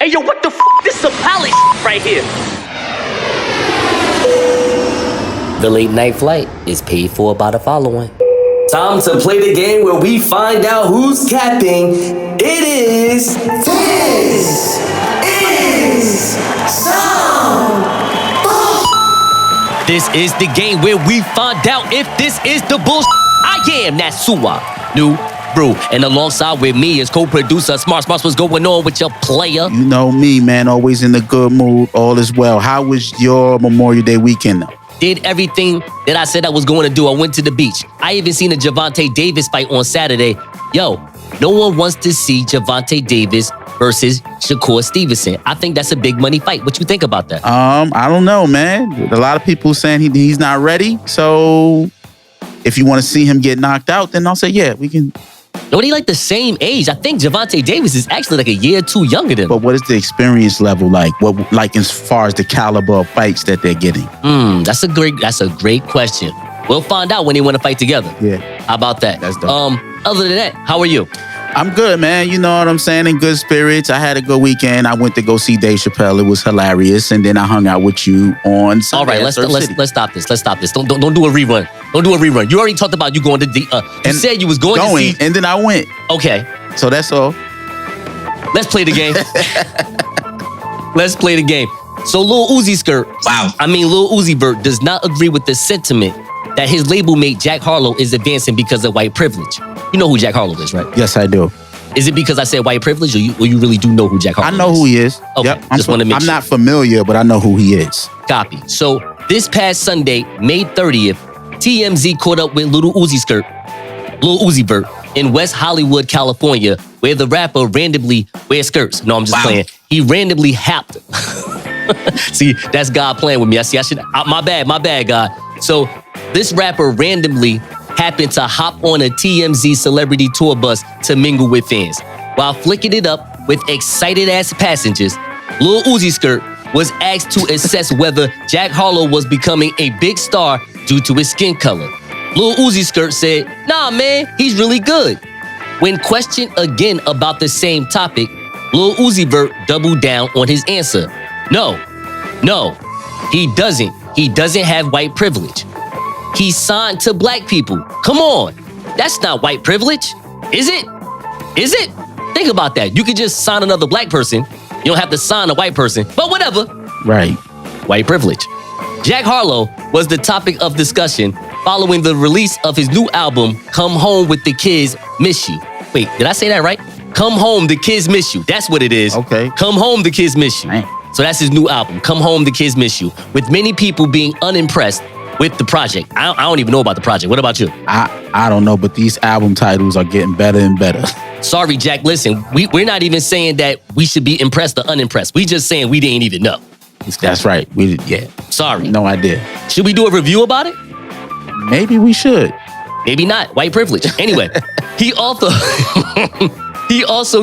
Hey, yo, what the f***? This is a pilot right here. The late night flight is paid for by the following. Time to play the game where we find out who's capping. It is This Is Some Bullshit. This is the game where we find out if this is the bullshit. I am Nasua, new brew, and alongside with me is co-producer Smart. What's going on with your player? You know me, man, always in a good mood, all is well. How was your Memorial Day weekend? Did everything that I said I was going to do. I went to the beach. I even seen a Gervonta Davis fight on Saturday. Yo, no one wants to see Gervonta Davis versus Shakur Stevenson. I think that's a big money fight. What you think about that? I don't know, man. A lot of people saying he's not ready. So if you want to see him get knocked out, then I'll say, yeah, we can. No, they like the same age. I think Gervonta Davis is actually like a year or two younger than him. But what is the experience level like? What, like, as far as the caliber of fights that they're getting? That's a great question. We'll find out when they want to fight together. Yeah. How about that? That's dope. Other than that, how are you? I'm good, man. You know what I'm saying? In good spirits. I had a good weekend. I went to go see Dave Chappelle. It was hilarious. And then I hung out with you on Sunday. All right, let's stop this. Let's stop this. Don't do a rerun. Don't do a rerun. You already talked about you going to you said you was going to see. And then I went. Okay. So that's all. Let's play the game. Let's play the game. So Lil Uzi Lil Uzi Vert does not agree with the sentiment that his label mate Jack Harlow is advancing because of white privilege. You know who Jack Harlow is, right? Yes, I do. Is it because I said white privilege, or you really do know who Jack Harlow is? I know who he is. Okay, yep. just want to make I'm sure. not familiar, but I know who he is. Copy. So this past Sunday, May 30th, TMZ caught up with Lil Uzi Vert in West Hollywood, California, where the rapper randomly wears skirts. No, I'm just playing. He randomly happed. See, that's God playing with me. My bad, God. So this rapper randomly happened to hop on a TMZ celebrity tour bus to mingle with fans. While flicking it up with excited-ass passengers, Lil Uzi Skirt was asked to assess whether Jack Harlow was becoming a big star due to his skin color. Lil Uzi Skirt said, "Nah, man, he's really good." When questioned again about the same topic, Lil Uzi Vert doubled down on his answer. No, he doesn't. He doesn't have white privilege. He's signed to black people. Come on, that's not white privilege, is it? Is it? Think about that. You could just sign another black person. You don't have to sign a white person, but whatever. Right. White privilege. Jack Harlow was the topic of discussion following the release of his new album, Come Home with the Kids Miss You. Wait, did I say that right? Come Home, the Kids Miss You. That's what it is. Okay. Come Home, the Kids Miss You. Dang. So that's his new album, Come Home, the Kids Miss You, with many people being unimpressed with the project. I don't even know about the project. What about you? I don't know, but these album titles are getting better and better. Sorry, Jack. Listen, we're not even saying that we should be impressed or unimpressed. We just saying we didn't even know. That's right. Sorry. No idea. Should we do a review about it? Maybe we should. Maybe not. White privilege. Anyway, he also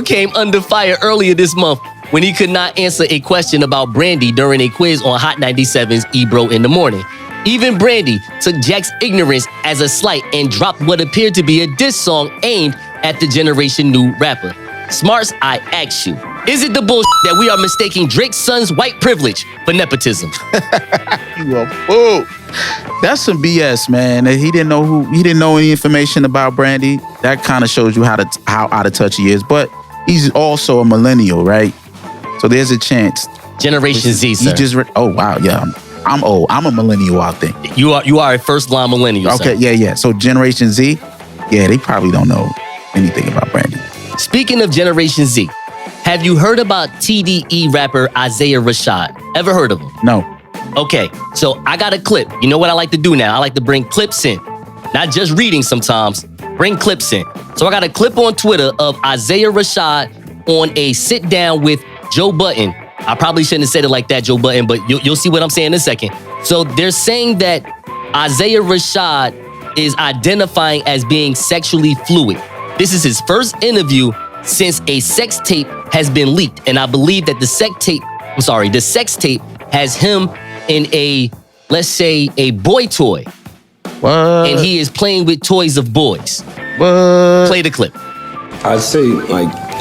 came under fire earlier this month when he could not answer a question about Brandy during a quiz on Hot 97's Ebro in the Morning. Even Brandy took Jack's ignorance as a slight and dropped what appeared to be a diss song aimed at the Generation New rapper. Smarts, I ask you, is it the bullshit that we are mistaking Drake's son's white privilege for nepotism? You a fool. That's some BS, man. He didn't know any information about Brandy. That kind of shows you how out of touch he is. But he's also a millennial, right? So there's a chance. Generation Z, sir. Oh wow, yeah. I'm old. I'm a millennial, I think. You are a first-line millennial, okay, sir. Yeah. So Generation Z, yeah, they probably don't know anything about Brandy. Speaking of Generation Z, have you heard about TDE rapper Isaiah Rashad? Ever heard of him? No. Okay, so I got a clip. You know what I like to do now? I like to bring clips in. Not just reading sometimes, bring clips in. So I got a clip on Twitter of Isaiah Rashad on a sit-down with Joe Budden. I probably shouldn't have said it like that, Joe Budden, but you'll see what I'm saying in a second. So they're saying that Isaiah Rashad is identifying as being sexually fluid. This is his first interview since a sex tape has been leaked. And I believe that the sex tape has him in let's say a boy toy. What? And he is playing with toys of boys. What? Play the clip. I'd say,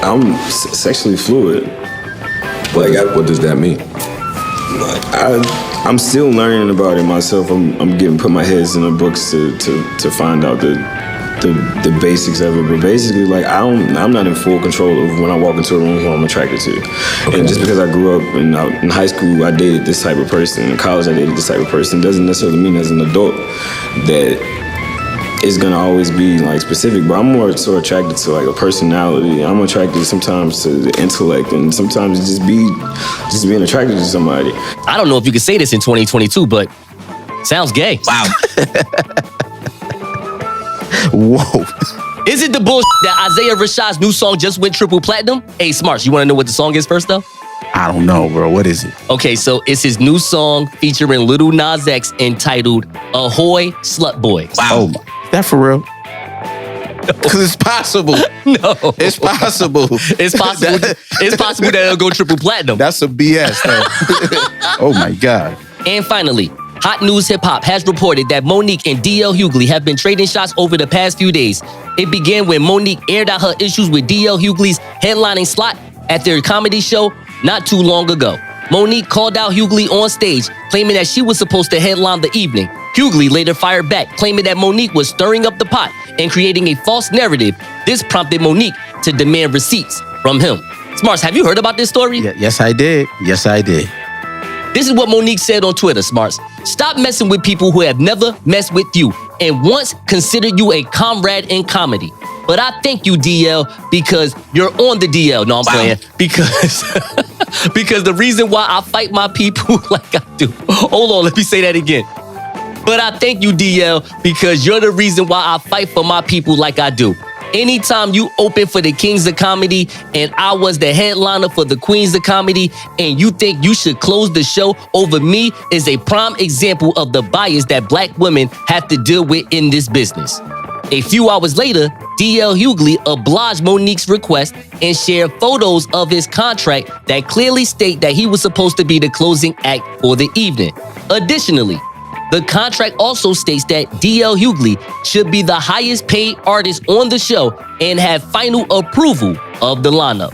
I'm sexually fluid. What does that mean? I'm still learning about it myself. I'm put my heads in the books to find out the basics of it. But basically, like, I'm not in full control of when I walk into a room who I'm attracted to. Okay. And just because I grew up in high school, I dated this type of person. In college, I dated this type of person. Doesn't necessarily mean as an adult that it's gonna always be like specific, but I'm more so attracted to like a personality. I'm attracted sometimes to the intellect, and sometimes just being attracted to somebody. I don't know if you can say this in 2022, but sounds gay. Wow. Whoa. Is it the bullshit that Isaiah Rashad's new song just went triple platinum? Hey, Smarts, you wanna know what the song is first though? I don't know, bro. What is it? Okay, so it's his new song featuring Lil Nas X entitled Ahoy Slut Boy. Wow. Oh my. That for real? Because it's possible. No. It's possible. It's possible. It's possible that it'll go triple platinum. That's some BS, though. Oh my God. And finally, Hot News Hip Hop has reported that Monique and DL Hughley have been trading shots over the past few days. It began when Monique aired out her issues with DL Hughley's headlining slot at their comedy show not too long ago. Monique called out Hughley on stage, claiming that she was supposed to headline the evening. Hughley later fired back, claiming that Monique was stirring up the pot and creating a false narrative. This prompted Monique to demand receipts from him. Smarts, have you heard about this story? Yes, I did. Yes, I did. This is what Monique said on Twitter, Smarts. Stop messing with people who have never messed with you and once considered you a comrade in comedy. But I thank you, DL, because you're on the DL. No, I'm playing. Because the reason why I fight my people like I do. Hold on, let me say that again. But I thank you, DL, because you're the reason why I fight for my people like I do. Anytime you open for the Kings of Comedy and I was the headliner for the Queens of Comedy and you think you should close the show over me is a prime example of the bias that Black women have to deal with in this business. A few hours later, DL Hughley obliged Monique's request and shared photos of his contract that clearly state that he was supposed to be the closing act for the evening. Additionally, the contract also states that DL Hughley should be the highest paid artist on the show and have final approval of the lineup.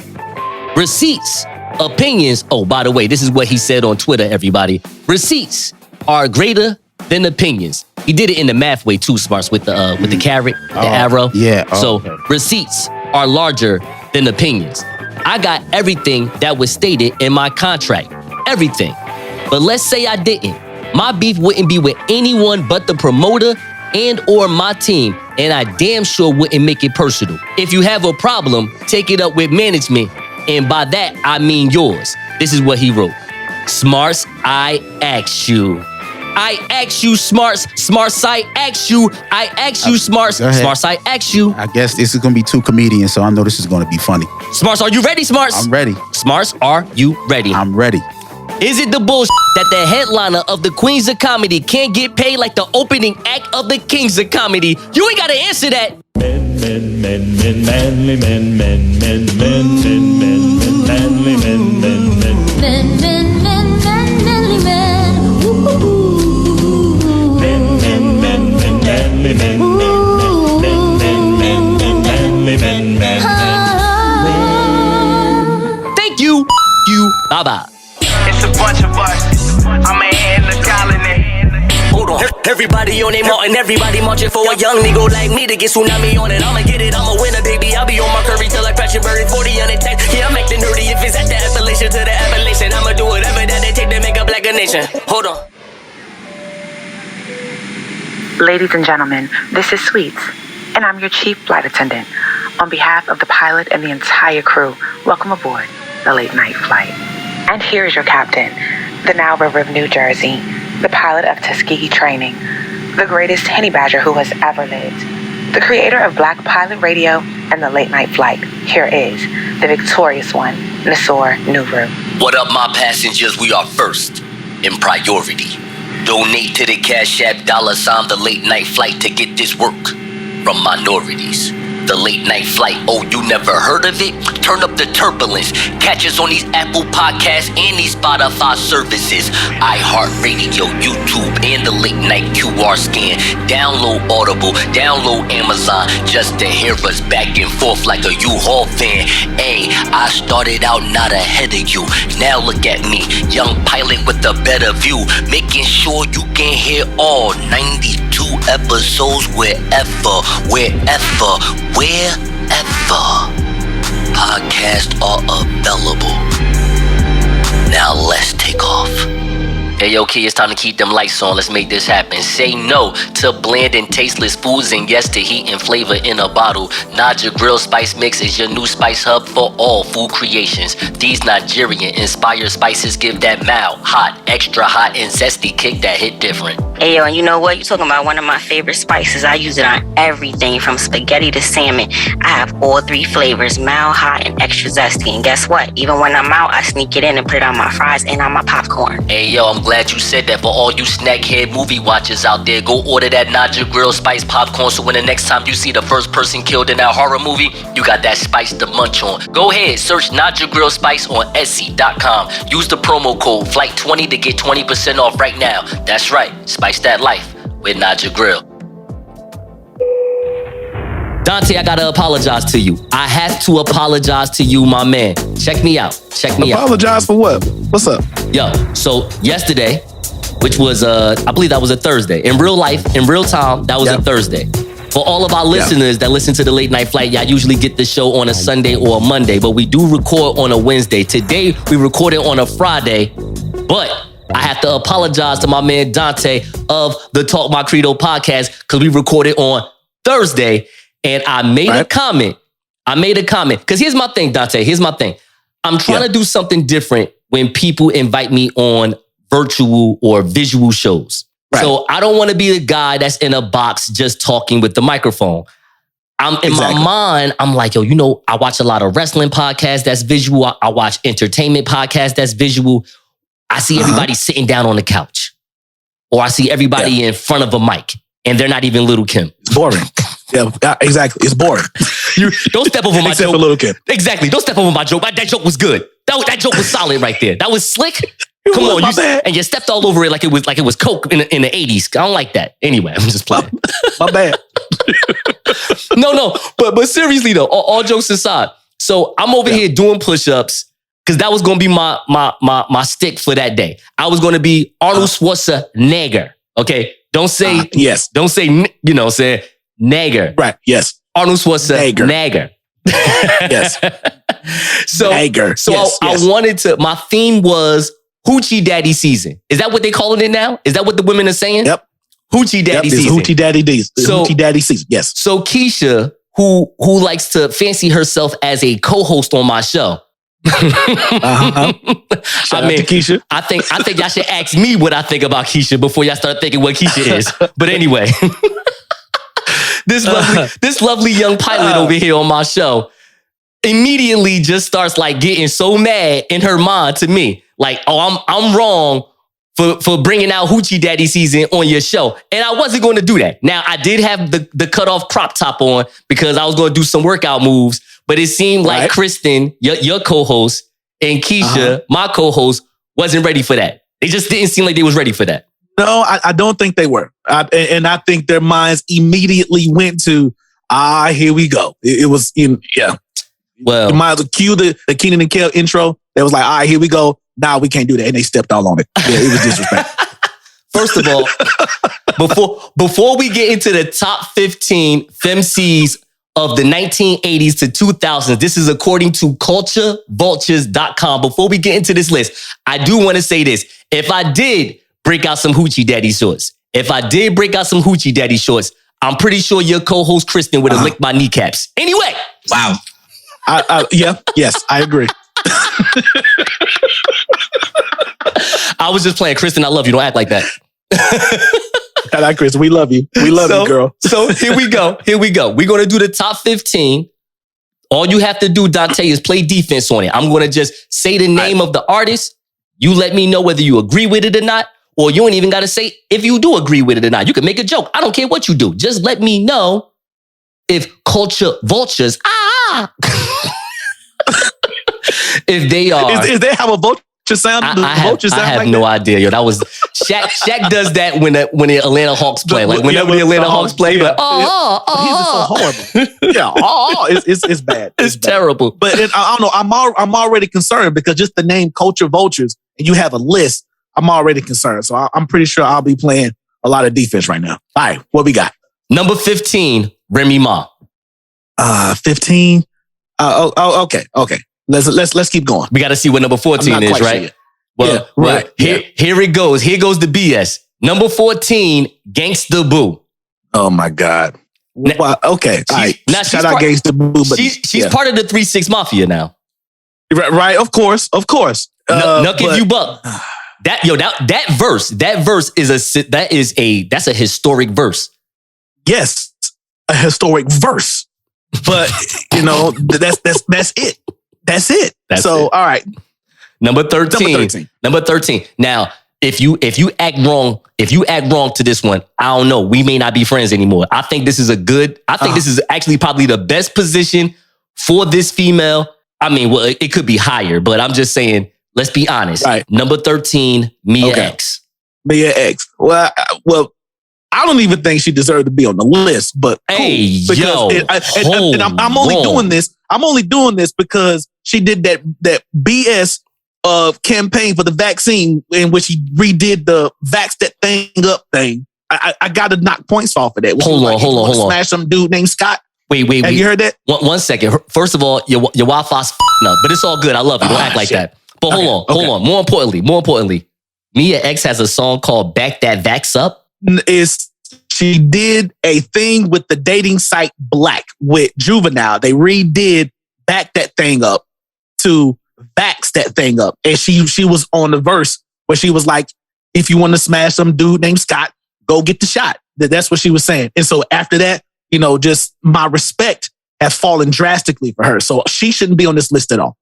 Receipts, opinions, oh, by the way, this is what he said on Twitter, everybody. Receipts are greater than opinions. He did it in the math way too, Smarts, with the caret, the arrow. Yeah. So okay. Receipts are larger than opinions. I got everything that was stated in my contract. Everything. But let's say I didn't. My beef wouldn't be with anyone but the promoter and or my team, and I damn sure wouldn't make it personal. If you have a problem, take it up with management, and by that, I mean yours. This is what he wrote. Smarts, I ask you. I ask you, Smarts. Smarts, I ask you. I ask you, Smarts. Smarts, I ask you. I guess this is going to be two comedians, so I know this is going to be funny. Smarts, are you ready, Smarts? I'm ready. Smarts, are you ready? I'm ready. Is it the bullshit that the headliner of the Queens of Comedy can't get paid like the opening act of the Kings of Comedy? You ain't got to answer that. Men, manly men, manly men. Thank you. Bye-bye. It's a bunch of us. I'm a in the colony. Hold on. Everybody on their mountain, everybody marching for a young nigga like me to get tsunami on it. I'ma get it, I'ma win it, baby. I'll be on my curry till I crash and burn it 40 on the tank. Yeah, I'm acting nerdy if it's at the Appalachian to the Appalachian. I'ma do whatever that they take to make a black a nation. Hold on. Ladies and gentlemen, this is Sweets, and I'm your chief flight attendant. On behalf of the pilot and the entire crew, welcome aboard the late night flight. And here is your captain, the Nile River of New Jersey, the pilot of Tuskegee Training, the greatest honey badger who has ever lived, the creator of Black Pilot Radio and the Late Night Flight. Here is the victorious one, Nasor Nuru. What up, my passengers? We are first in priority. Donate to the Cash App $, the Late Night Flight to get this work from minorities. The Late Night Flight. Oh, you never heard of it? Turn up the turbulence. Catch us on these Apple Podcasts and these Spotify services. iHeartRadio, YouTube, and the Late Night QR scan. Download Audible, download Amazon, just to hear us back and forth like a U-Haul fan. Hey, I started out not ahead of you. Now look at me, young pilot with a better view, making sure you can hear all 92 episodes wherever podcasts are available. Now let's take off. Hey, yo, kid, it's time to keep them lights on. Let's make this happen. Say no to bland and tasteless foods and yes to heat and flavor in a bottle. Najia Grille Spice Mix is your new spice hub for all food creations. These Nigerian-inspired spices give that mild, hot, extra hot, and zesty kick that hit different. Hey, yo, and you know what? You're talking about one of my favorite spices. I use it on everything from spaghetti to salmon. I have all 3 flavors, mild, hot, and extra zesty. And guess what? Even when I'm out, I sneak it in and put it on my fries and on my popcorn. Hey, yo, I'm glad you said that. For all you snackhead movie watchers out there, go order that Najia Grille Spice popcorn so when the next time you see the first person killed in that horror movie, you got that spice to munch on. Go ahead, search Najia Grille Spice on Etsy.com. Use the promo code FLIGHT20 to get 20% off right now. That's right, spice that life with Najia Grille. Donte, I gotta apologize to you. I have to apologize to you, my man. Check me out. Apologize for what? What's up? Yo, so yesterday, which was, I believe that was a Thursday. In real life, in real time, that was a Thursday. For all of our listeners that listen to the Late Night Flight, y'all usually get the show on a Sunday or a Monday, but we do record on a Wednesday. Today, we recorded on a Friday, but I have to apologize to my man Donte of the Talk My Credo Podcast because we recorded on Thursday. And I made a comment. Because here's my thing, Donte. Here's my thing. I'm trying to do something different when people invite me on virtual or visual shows. Right. So I don't want to be the guy that's in a box just talking with the microphone. In my mind, I'm like, yo, you know, I watch a lot of wrestling podcasts that's visual. I watch entertainment podcasts that's visual. I see everybody sitting down on the couch. Or I see everybody in front of a mic. And they're not even Little Kim. It's boring. Yeah, exactly. It's boring. You don't step over my Except joke. for Little Kim. Exactly. Don't step over my joke. That joke was good. That joke was solid right there. That was slick. Come on, and you stepped all over it like it was Coke in the 80s. I don't like that. Anyway, I'm just playing. My bad. No. But seriously though, all jokes aside. So I'm over here doing push-ups because that was gonna be my stick for that day. I was gonna be Arnold Schwarzenegger. Okay. Don't say yes. Don't say, you know, say Nagger. Right. Yes. Arnold Schwarzenegger. Yes. So Nagger. So yes, I wanted to. My theme was Hoochie Daddy season. Is that what they calling it now? Is that what the women are saying? Yep. Hoochie Daddy season. Hoochie Daddy season. Hoochie Daddy season. Yes. So Keisha, who likes to fancy herself as a co-host on my show. Shout out to Keisha. I think y'all should ask me what I think about Keisha before y'all start thinking what Keisha is. But anyway, this lovely young pilot over here on my show immediately just starts like getting so mad in her mind to me, like, oh, I'm wrong for bringing out Hoochie Daddy season on your show, and I wasn't going to do that. Now I did have the cut off crop top on because I was going to do some workout moves. But it seemed like Kristen, your co-host, and Keisha, my co-host, wasn't ready for that. They just didn't seem like they was ready for that. No, I don't think they were. And I think their minds immediately went to, here we go. It was, Well, you might as well cue the Keenan and Kel intro. They was like, all right, here we go. Nah, we can't do that. And they stepped all on it. Yeah, it was disrespectful. First of all, before we get into the top 15 femcs of the 1980s to 2000s. This is according to culturevultures.com. Before we get into this list, I do want to say this. If I did break out some Hoochie Daddy shorts, I'm pretty sure your co-host Kristen would have licked my kneecaps. Anyway. Wow. Yes, I agree. I was just playing. Kristen, I love you. Don't act like that. Shout out, Chris. We love you. We love you, girl. So here we go. We're going to do the top 15. All you have to do, Donte, is play defense on it. I'm going to just say the name of the artist. You let me know whether you agree with it or not, or you ain't even got to say if you do agree with it or not. You can make a joke. I don't care what you do. Just let me know if culture vultures, if they are, is they have a vulture sound? I have no idea. Yo, that was Shaq. Shaq does that when the Atlanta Hawks play. Like whenever the Atlanta Hawks play, but he's just so horrible. Yeah, it's bad. It's bad. terrible. But I don't know. I'm already concerned because just the name Culture Vultures and you have a list. I'm already concerned. So I'm pretty sure I'll be playing a lot of defense right now. All right, what we got? Number 15, Remy Ma. 15. Okay. Let's keep going. We got to see what number 14 is, right? Sure. Well, right. Here it goes. Here goes the BS. Number 14, Gangsta Boo. Oh my God. Well, okay. All right. Now Shout out Gangsta Boo. But she's part of the 3-6 Mafia now. Right. Of course. Nuck if you buck. That verse is a historic verse. Yes, a historic verse. But that's it. That's it. All right. Number 13. Now, if you act wrong to this one, I don't know. We may not be friends anymore. I think this is this is actually probably the best position for this female. I mean, well, it could be higher, but I'm just saying, let's be honest. Right. Number 13, Mia X. Mia X. Well, I don't even think she deserved to be on the list, but hey, cool, and I'm only doing this. I'm only doing this because she did that BS campaign for the vaccine in which she redid the vax that thing up thing. I got to knock points off of that. Hold on. Smash some dude named Scott. Wait. Have you heard that? One second. First of all, your Wi-Fi's up, but it's all good. I love you. Don't act like that. But hold on. More importantly, Mia X has a song called "Back That Vax Up." She did a thing with the dating site Black with Juvenile. They redid "Back That Thing Up" to "Vax That Thing Up," and she was on the verse where she was like, "If you want to smash some dude named Scott, go get the shot." That's what she was saying. And so after that, just my respect has fallen drastically for her. So she shouldn't be on this list at all.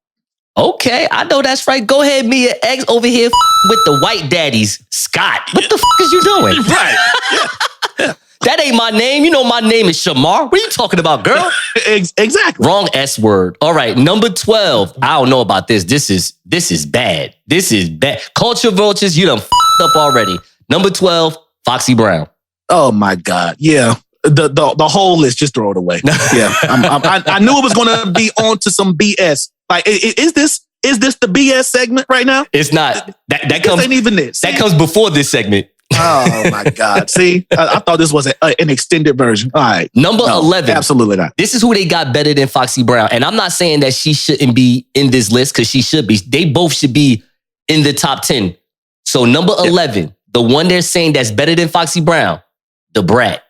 Okay, I know that's right. Go ahead, Mia X over here with the white daddies. Scott, what the is you doing? Right. Yeah. That ain't my name. You know my name is Shamar. What are you talking about, girl? Exactly. Wrong S word. All right, number 12. I don't know about this. This is bad. This is bad. Culture vultures, you done up already. Number 12, Foxy Brown. Oh my God. Yeah. The whole list, just throw it away. Yeah. I knew it was going to be on to some BS. Like, is this the BS segment right now? It's not. That comes ain't even this. That comes before this segment. Oh my God. See, I thought this was an extended version. All right. Number 11. Absolutely not. This is who they got better than Foxy Brown. And I'm not saying that she shouldn't be in this list because she should be. They both should be in the top 10. So number 11, the one they're saying that's better than Foxy Brown, The Brat.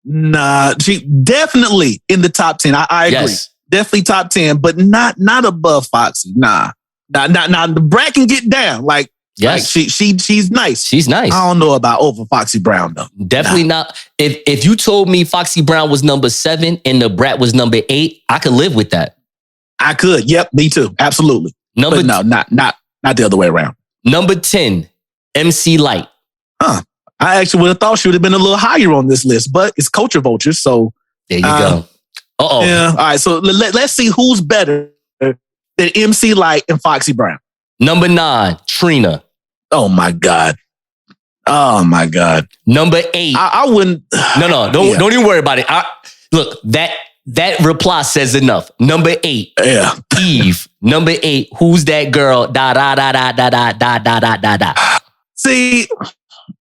Nah, she definitely in the top 10. I agree. Yes. Definitely top 10, but not above Foxy. Nah. The Brat can get down. Like, yes, like she's nice. She's nice. I don't know about over Foxy Brown though. Definitely not. If you told me Foxy Brown was number 7 and The Brat was number 8, I could live with that. I could. Yep, me too. Absolutely. Not the other way around. Number 10, MC Light. I actually would have thought she would have been a little higher on this list, but it's Culture Vultures, so there you go. Yeah. All right. So let's see who's better than MC Light and Foxy Brown. Number 9, Trina. Oh my God. Number 8. I wouldn't. No. Don't even worry about it. Look, that reply says enough. Number 8. Yeah. Eve. Number 8. Who's that girl? Da da da da da da da da da da. See,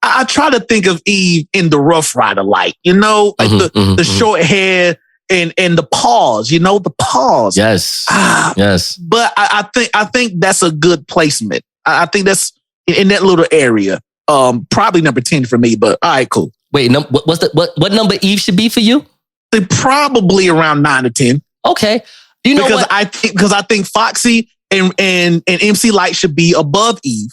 I try to think of Eve in the Rough Rider light, like the short hair and the paws, the paws. Yes. Yes. But I think that's a good placement. I think that's in that little area. Probably number 10 for me, but all right, cool. Wait, what number Eve should be for you? They're probably around 9 or 10. Okay. I think Foxy and MC Light should be above Eve.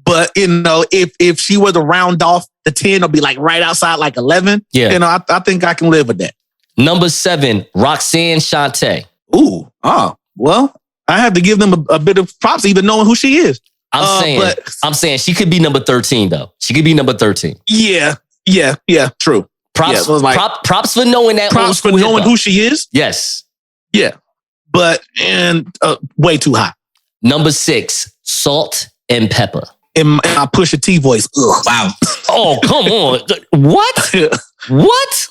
But if she were to round off the 10, it'll be like right outside like 11. Yeah. I think I can live with that. Number 7, Roxanne Shante. Ooh. Well, I have to give them a bit of props, even knowing who she is. I'm saying she could be number 13 though. She could be number 13. Yeah. True. Props, so like, props for knowing that. Props for knowing who she is. Yes. Yeah. But, way too high. Number 6, Salt and Pepper. In my Pusha T voice. Ugh. Wow. Oh, come on. What? What?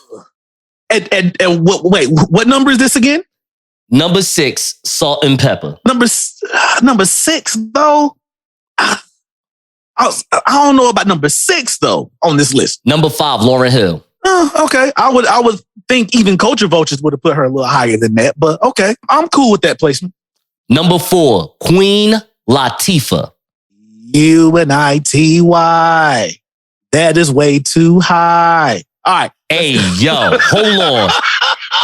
And what number is this again? Number 6, Salt and Pepper. Number 6, though. I don't know about number 6 though on this list. Number 5, Lauryn Hill. Okay, I would think even Culture Vultures would have put her a little higher than that, but okay, I'm cool with that placement. Number 4, Queen Latifah. UNITY. That is way too high. All right. Hey, yo, hold on.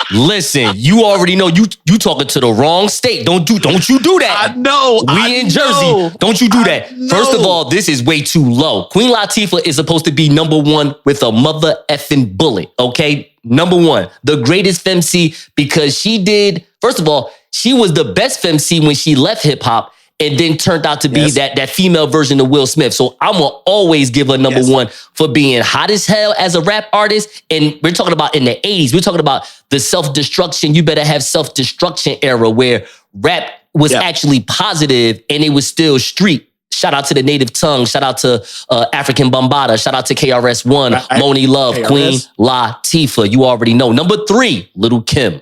Listen, you already know you talking to the wrong state. Don't you do that. I know. We in Jersey. Don't you do that. First of all, this is way too low. Queen Latifah is supposed to be number 1 with a mother effing bullet. Okay, number 1, the greatest femc because she did. First of all, she was the best femc when she left hip hop. And then turned out to be that female version of Will Smith. So I'm going to always give her number 1 for being hot as hell as a rap artist. And we're talking about in the 80s. We're talking about the self-destruction. You better have self-destruction era where rap was actually positive and it was still street. Shout out to the Native Tongue. Shout out to African Bambaataa. Shout out to KRS-One, Moni Love, KRS. Queen Latifah. You already know. Number 3, Lil' Kim.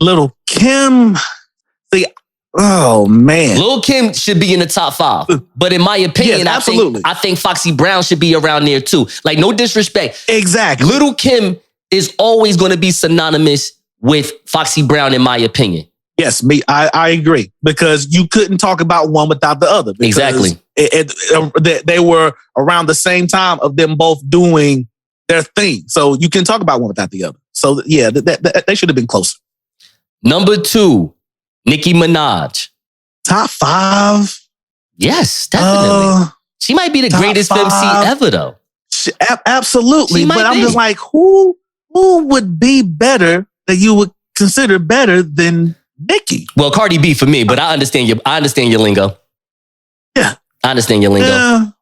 Lil' Kim. See, oh man, Lil' Kim should be in the top 5, but in my opinion, I think Foxy Brown should be around there too. Like, no disrespect, exactly. Lil' Kim is always going to be synonymous with Foxy Brown, in my opinion. Yes, I agree because you couldn't talk about one without the other. Exactly, they were around the same time of them both doing their thing, so you can talk about one without the other. So yeah, they should have been closer. Number 2. Nicki Minaj. Top 5? Yes, definitely. She might be the greatest MC ever, though. Absolutely. But I'm just like, who would be better that you would consider better than Nicki? Well, Cardi B for me, but I understand your lingo. Yeah. I understand your lingo.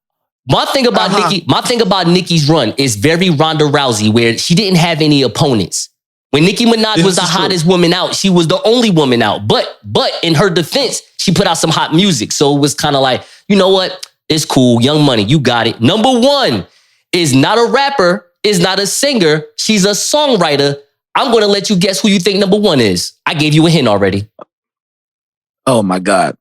My thing about Nicki's run is very Ronda Rousey, where she didn't have any opponents. When Nicki Minaj was the hottest woman out, she was the only woman out. But in her defense, she put out some hot music. So it was kind of like, you know what? It's cool. Young Money, you got it. Number 1 is not a rapper, is not a singer. She's a songwriter. I'm going to let you guess who you think number 1 is. I gave you a hint already. Oh my God.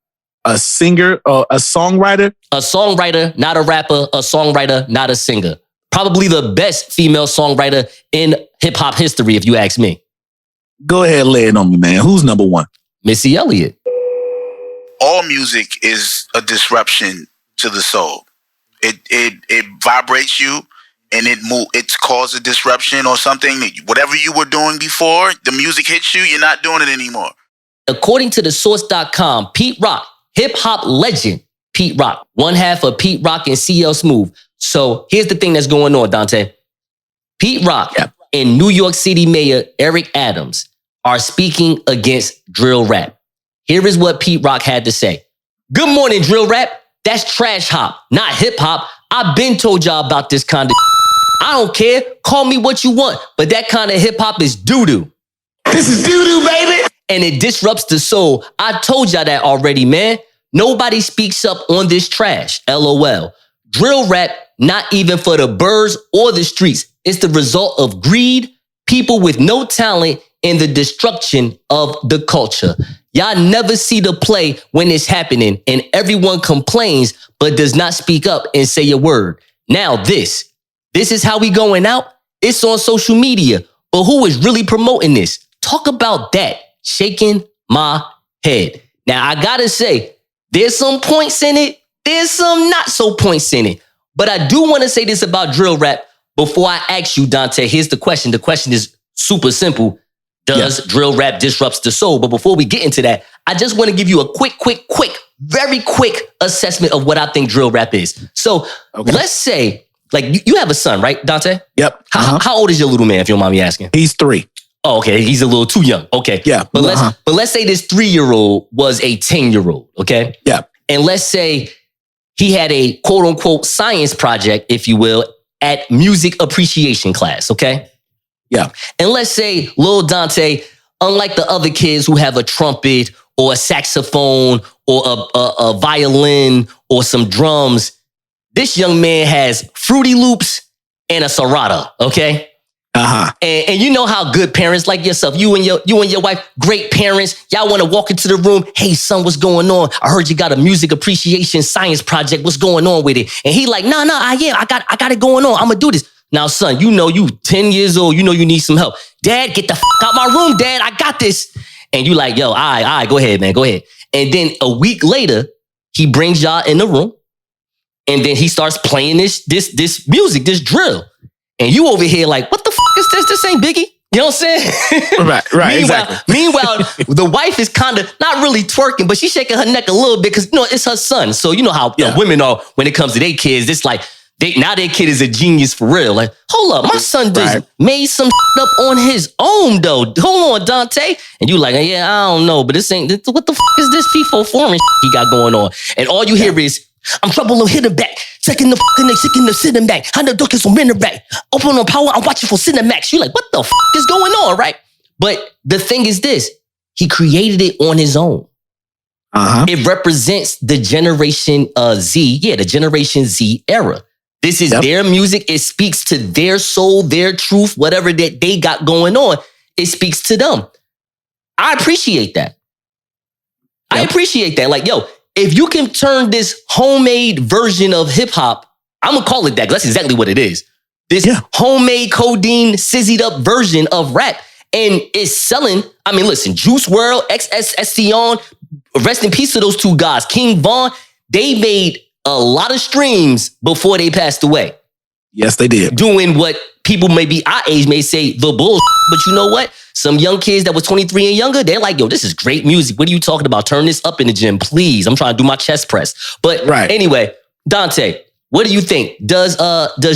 A singer or a songwriter? A songwriter, not a rapper. A songwriter, not a singer. Probably the best female songwriter in hip-hop history, if you ask me. Go ahead, lay it on me, man. Who's number 1? Missy Elliott. All music is a disruption to the soul. It vibrates you and it causes a disruption or something. Whatever you were doing before, the music hits you, you're not doing it anymore. According to the source.com, Pete Rock, hip-hop legend Pete Rock, one half of Pete Rock and CL Smooth. So here's the thing that's going on, Donte. Pete Rock and New York City Mayor Eric Adams are speaking against drill rap. Here is what Pete Rock had to say. Good morning, drill rap. That's trash hop, not hip hop. I've been told y'all about this kind of I don't care. Call me what you want, but that kind of hip hop is doo-doo. This is doo-doo, baby. And it disrupts the soul. I told y'all that already, man. Nobody speaks up on this trash. LOL. Drill rap, not even for the birds or the streets. It's the result of greed, people with no talent, and the destruction of the culture. Y'all never see the play when it's happening, and everyone complains, but does not speak up and say a word. Now this is how we going out. It's on social media, but who is really promoting this? Talk about that. Shaking my head. Now, I gotta say, there's some points in it. There's some not so points in it. But I do want to say this about drill rap before I ask you, Donte. Here's the question. The question is super simple. Does drill rap disrupts the soul? But before we get into that, I just want to give you a quick, very quick assessment of what I think drill rap is. So let's say, like, you have a son, right, Donte? Yep. How old is your little man, if you don't mind me asking? He's 3. Oh, okay. He's a little too young. Okay. Yeah. But let's say this 3-year-old was a 10-year-old. Okay. Yeah. And let's say he had a quote unquote science project, if you will, at music appreciation class. Okay. Yeah. And let's say Lil Donte, unlike the other kids who have a trumpet or a saxophone or a violin or some drums, this young man has Fruity Loops and a Serato, okay? Uh-huh. And you know how good parents like yourself, you and your wife, great parents, y'all want to walk into the room. Hey, son, what's going on? I heard you got a music appreciation science project. What's going on with it? And he like, no, I got it going on. I'm gonna do this. Now, son, you know you 10 years old. You know you need some help. Dad, get the out my room, Dad. I got this. And you like, yo, all right, go ahead, man, go ahead. And then a week later, he brings y'all in the room, and then he starts playing this music, this drill. And you over here like, what the is this? This ain't Biggie. You know what I'm saying? Right, exactly. Meanwhile, the wife is kind of not really twerking, but she's shaking her neck a little bit because, it's her son. So you know how women are when it comes to their kids. It's like, now their kid is a genius for real. Like, hold up, my son just made some up on his own, though. Hold on, Donte. And you like, yeah, I don't know, but this ain't, what the is this FIFO foreign he got going on? And all you hear is, I'm trouble to hit him back. Second the fucking neck, second the sitting back. I know duck is some minute back. Open on power, I'm watching for Cinemax. You're like, what the is going on, right? But the thing is this, he created it on his own. Uh-huh. It represents the Generation Z, the Generation Z era. This is their music. It speaks to their soul, their truth, whatever that they got going on. It speaks to them. I appreciate that. I appreciate that. Like, yo, if you can turn this homemade version of hip hop, I'm gonna call it that, 'cause that's exactly what it is. This homemade codeine, sizzied up version of rap, and it's selling. I mean, listen, Juice WRLD, XXXTentacion, rest in peace to those two guys, King Von. They made a lot of streams before they passed away. Yes, they did. Doing what people maybe our age may say the bullshit, but you know what? Some young kids that was 23 and younger, they're like, yo, this is great music. What are you talking about? Turn this up in the gym, please. I'm trying to do my chest press. But anyway, Donte, what do you think? Does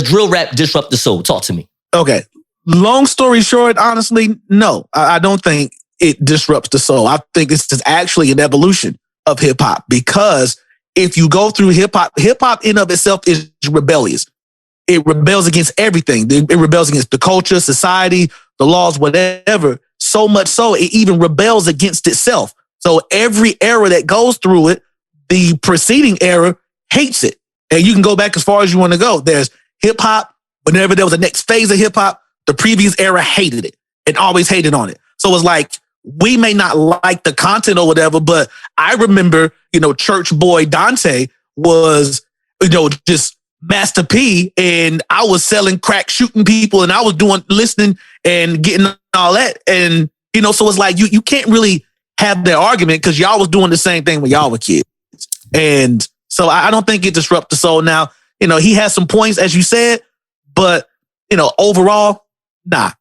drill rap disrupt the soul? Talk to me. Okay. Long story short, honestly, no. I don't think it disrupts the soul. I think this is actually an evolution of hip hop, because if you go through hip hop in of itself is rebellious. It rebels against everything. It rebels against the culture, society, the laws, whatever. So much so, it even rebels against itself. So every era that goes through it, the preceding era hates it. And you can go back as far as you want to go. There's hip hop. Whenever there was a next phase of hip hop, the previous era hated it and always hated on it. So it's like, we may not like the content or whatever, but I remember, Church Boy Donte was, just Master P, and I was selling crack, shooting people, and I was listening and getting all that. And, so it's like, you can't really have that argument because y'all was doing the same thing when y'all were kids. And so I don't think it disrupts the soul. Now, he has some points, as you said, but, overall, nah.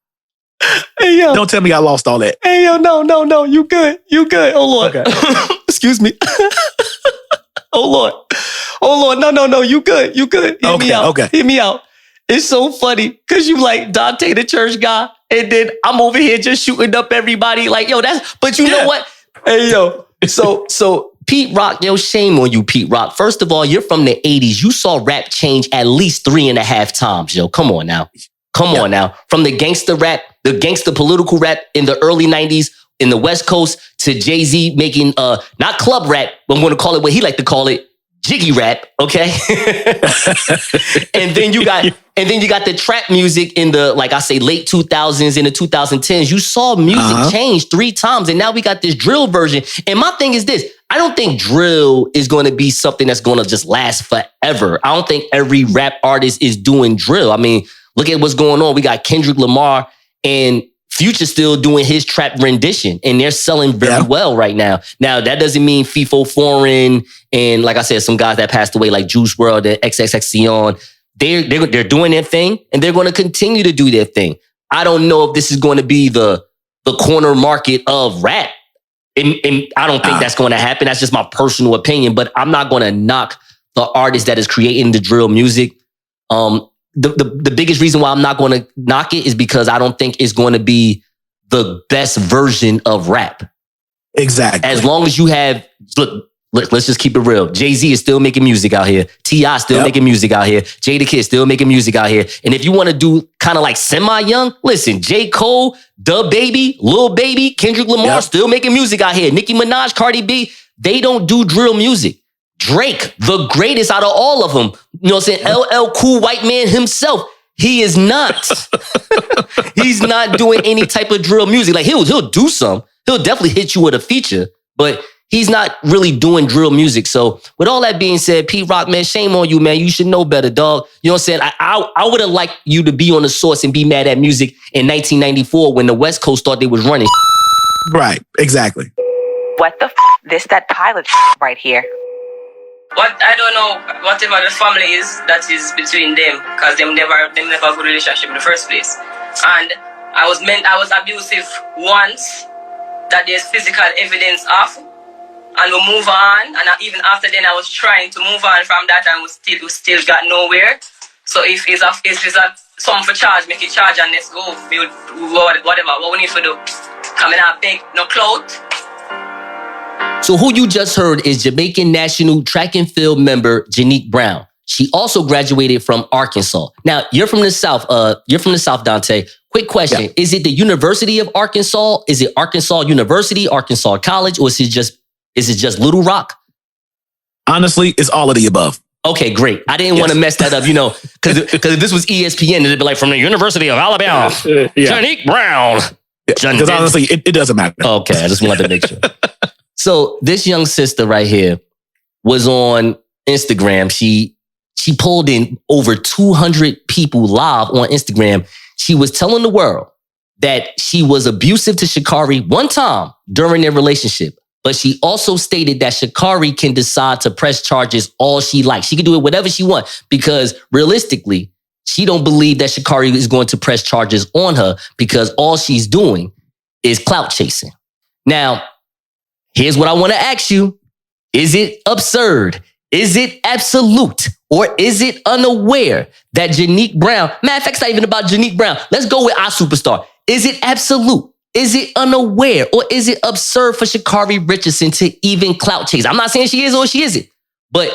Hey, yo. Don't tell me I lost all that. Hey, yo, no. You good. Hold on. Okay. Excuse me. Hold on. No. You good. Hear me out. Okay. Hear me out. It's so funny because you like Donte, the church guy, and then I'm over here just shooting up everybody. Like, yo, but you know what? Hey, yo. So Pete Rock, yo, shame on you, Pete Rock. First of all, you're from the 80s. You saw rap change at least 3.5 times, yo. Come on now. From the gangster rap, the gangster political rap in the early 90s in the West Coast to Jay-Z making not club rap, but I'm going to call it what he like to call it, jiggy rap, okay? and then you got the trap music in the, like I say, late 2000s and the 2010s. You saw music change 3 times, and now we got this drill version. And my thing is this, I don't think drill is going to be something that's going to just last forever. I don't think every rap artist is doing drill. I mean, look at what's going on. We got Kendrick Lamar and Future still doing his trap rendition, and they're selling very well right now. Now, that doesn't mean FIFO Foreign and, like I said, some guys that passed away like Juice WRLD and XXXTentacion, they're doing their thing, and they're going to continue to do their thing. I don't know if this is going to be the corner market of rap, and I don't think that's going to happen. That's just my personal opinion, but I'm not going to knock the artist that is creating the drill music. The biggest reason why I'm not going to knock it is because I don't think it's going to be the best version of rap. Exactly. As long as you have, look, Look, let's just keep it real. Jay-Z is still making music out here. T.I. still making music out here. Jada still making music out here. And if you want to do kind of like semi-young, listen, J. Cole, Da Baby, Lil Baby, Kendrick Lamar still making music out here. Nicki Minaj, Cardi B, they don't do drill music. Drake, the greatest out of all of them, you know what I'm saying? LL Cool White Man himself, he is not. He's not doing any type of drill music. Like he'll do some. He'll definitely hit you with a feature, but he's not really doing drill music. So with all that being said, Pete Rock, man, shame on you, man. You should know better, dog. You know what I'm saying? I would have liked you to be on the source and be mad at music in 1994 when the West Coast thought they was running. Right, exactly. What the This that pilot right here. What I don't know, whatever the family is, that is between them, because them never have a good relationship in the first place. And I was abusive once, that there's physical evidence of, and we move on. And even after then, I was trying to move on from that, and we still got nowhere. So if it's something for charge, make it charge, and let's go. Whatever, what we need to do. Coming out big, no clout. So who you just heard is Jamaican national track and field member Janeek Brown. She also graduated from Arkansas. Now, you're from the South. Donte. Quick question. Yeah. Is it the University of Arkansas? Is it Arkansas University, Arkansas College, or is it just Little Rock? Honestly, it's all of the above. Okay, great. I didn't want to mess that up, because if this was ESPN, it'd be like from the University of Alabama, Janeek Brown. Because honestly, it doesn't matter. Okay, I just wanted to make sure. So this young sister right here was on Instagram. She pulled in over 200 people live on Instagram. She was telling the world that she was abusive to Sha'Carri one time during their relationship. But she also stated that Sha'Carri can decide to press charges all she likes. She can do it whatever she wants because realistically, she don't believe that Sha'Carri is going to press charges on her because all she's doing is clout chasing. Now, here's what I want to ask you. Is it absurd? Is it absolute? Or is it unaware that Janeek Brown, matter of fact, it's not even about Janeek Brown. Let's go with our superstar. Is it absolute? Is it unaware? Or is it absurd for Sha'Carri Richardson to even clout chase? I'm not saying she is or she isn't. But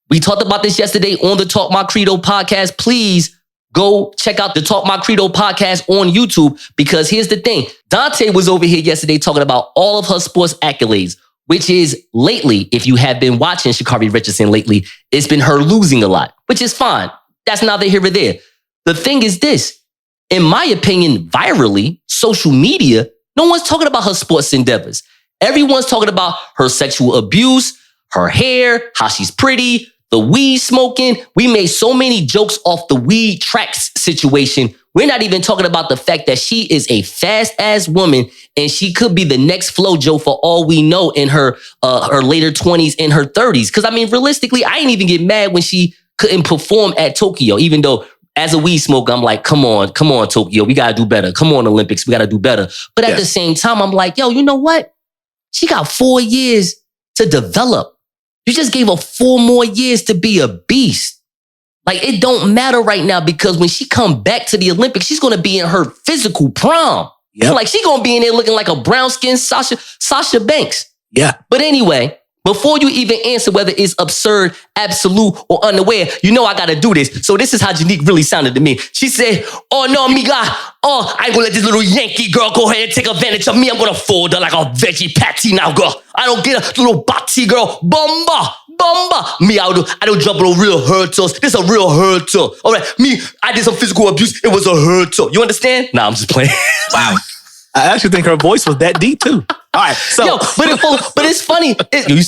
we talked about this yesterday on the Talk My Credo podcast. Please go check out the Talk My Credo podcast on YouTube because here's the thing. Donte was over here yesterday talking about all of her sports accolades, which is lately, if you have been watching Sha'Carri Richardson lately, it's been her losing a lot, which is fine. That's neither here or there. The thing is this, in my opinion, virally, social media, no one's talking about her sports endeavors. Everyone's talking about her sexual abuse, her hair, how she's pretty, the weed smoking. We made so many jokes off the weed tracks situation. We're not even talking about the fact that she is a fast-ass woman and she could be the next FloJo for all we know in her later 20s and her 30s. Because, I mean, realistically, I didn't even get mad when she couldn't perform at Tokyo, even though as a weed smoker, I'm like, come on, Tokyo. We got to do better. Come on, Olympics. We got to do better. But at the same time, I'm like, yo, you know what? She got 4 years to develop. You just gave her 4 more years to be a beast. Like, it don't matter right now because when she come back to the Olympics, she's going to be in her physical prime. Yep. Like, she going to be in there looking like a brown-skinned Sasha Banks. Yeah. But anyway, before you even answer whether it's absurd, absolute, or unaware, you know I got to do this. So this is how Janeek really sounded to me. She said, oh, no, amiga. Oh, I ain't going to let this little Yankee girl go ahead and take advantage of me. I'm going to fold her like a veggie patty now, girl. I don't get a little bati girl. Bomba. Me, I don't jump on real hurtles. This a real hurtle. All right, me, I did some physical abuse. It was a hurtle. You understand? Nah, I'm just playing. Wow. I actually think her voice was that deep too. All right, so yo, but it's funny.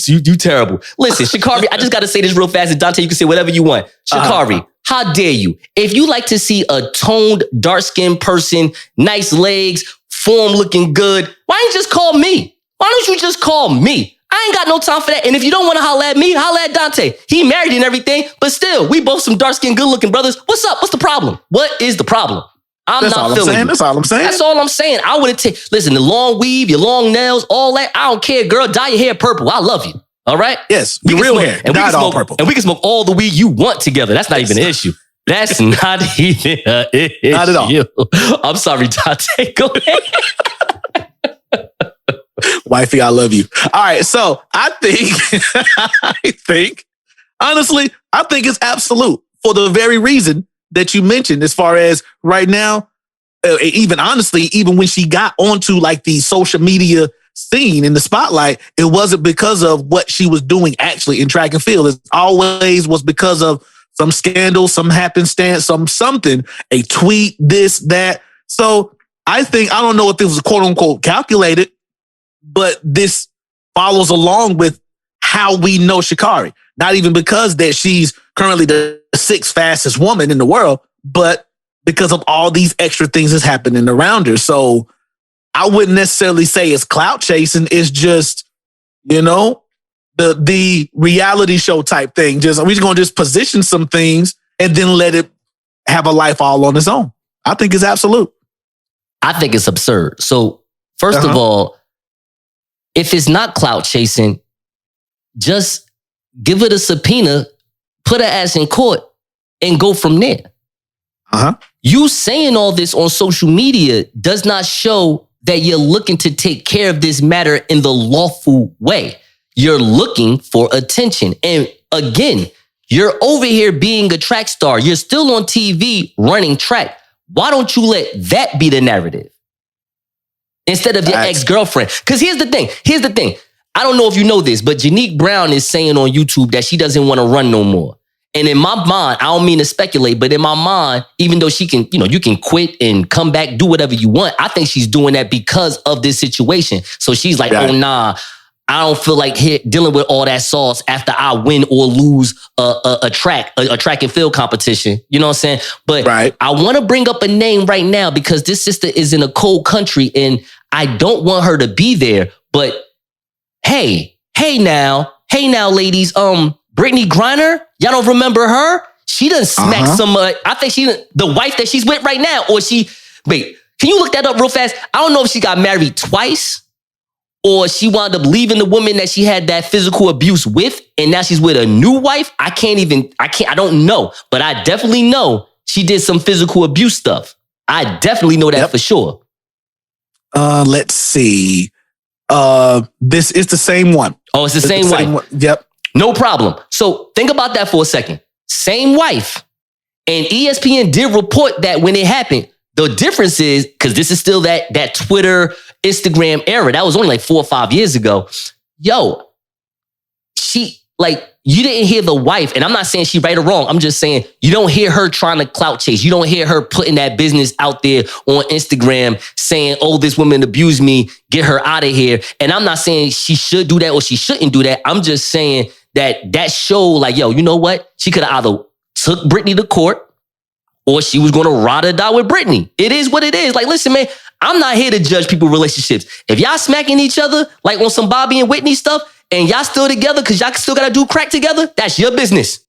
You terrible. Listen, Sha'Carri, I just got to say this real fast. And Donte, you can say whatever you want. Sha'Carri, how dare you? If you like to see a toned, dark-skinned person, nice legs, form looking good, why don't you just call me? Why don't you just call me? I ain't got no time for that. And if you don't want to holler at me, holler at Donte. He married and everything, but still, we both some dark-skinned, good-looking brothers. What's up? What's the problem? What is the problem? That's not feeling you. That's all I'm saying. That's all I'm saying. I would have listen, the long weave, your long nails, all that. I don't care, girl. Dye your hair purple. I love you. All right? Yes. Your real hair. And not all purple. And we can smoke all the weed you want together. That's not even an issue. That's not even an issue. Not at all. I'm sorry, Donte. Go ahead. Wifey, I love you. All right, so I think, honestly, I think it's absolute for the very reason that you mentioned as far as right now, even honestly, even when she got onto like the social media scene in the spotlight, it wasn't because of what she was doing actually in track and field. It always was because of some scandal, some happenstance, something, a tweet, this, that. So I don't know if this was quote unquote calculated, but this follows along with how we know Sha'Carri. Not even because that she's currently the 6th fastest woman in the world, but because of all these extra things that's happening around her. So I wouldn't necessarily say it's clout chasing. It's just, the reality show type thing. We're just going to just position some things and then let it have a life all on its own. I think it's absolute. I think it's absurd. So first of all, if it's not clout chasing, just give it a subpoena, put her ass in court, and go from there. You saying all this on social media does not show that you're looking to take care of this matter in the lawful way. You're looking for attention. And again, you're over here being a track star. You're still on TV running track. Why don't you let that be the narrative instead of your ex-girlfriend? Because here's the thing. I don't know if you know this, but Janeek Brown is saying on YouTube that she doesn't want to run no more. And in my mind, I don't mean to speculate, but in my mind, even though she can, you can quit and come back, do whatever you want, I think she's doing that because of this situation. So she's like, oh, nah, I don't feel like dealing with all that sauce after I win or lose a track and field competition. You know what I'm saying? But I want to bring up a name right now because this sister is in a cold country and I don't want her to be there. But hey now, ladies, Brittany Griner, y'all don't remember her? She done smacked some, I think the wife that she's with right now, wait, can you look that up real fast? I don't know if she got married twice or she wound up leaving the woman that she had that physical abuse with and now she's with a new wife. I don't know, but I definitely know she did some physical abuse stuff. I definitely know that for sure. Let's see. This is the same one. Oh, it's the same wife. Yep. No problem. So think about that for a second. Same wife. And ESPN did report that when it happened, the difference is, because this is still that Twitter, Instagram era. That was only like 4 or 5 years ago. Yo, you didn't hear the wife, and I'm not saying she right or wrong. I'm just saying you don't hear her trying to clout chase. You don't hear her putting that business out there on Instagram saying, oh, this woman abused me, get her out of here. And I'm not saying she should do that or she shouldn't do that. I'm just saying that show, like, yo, you know what? She could have either took Brittany to court or she was going to ride or die with Brittany. It is what it is. Like, listen, man, I'm not here to judge people's relationships. If y'all smacking each other, like on some Bobby and Whitney stuff, and y'all still together because y'all still got to do crack together, that's your business.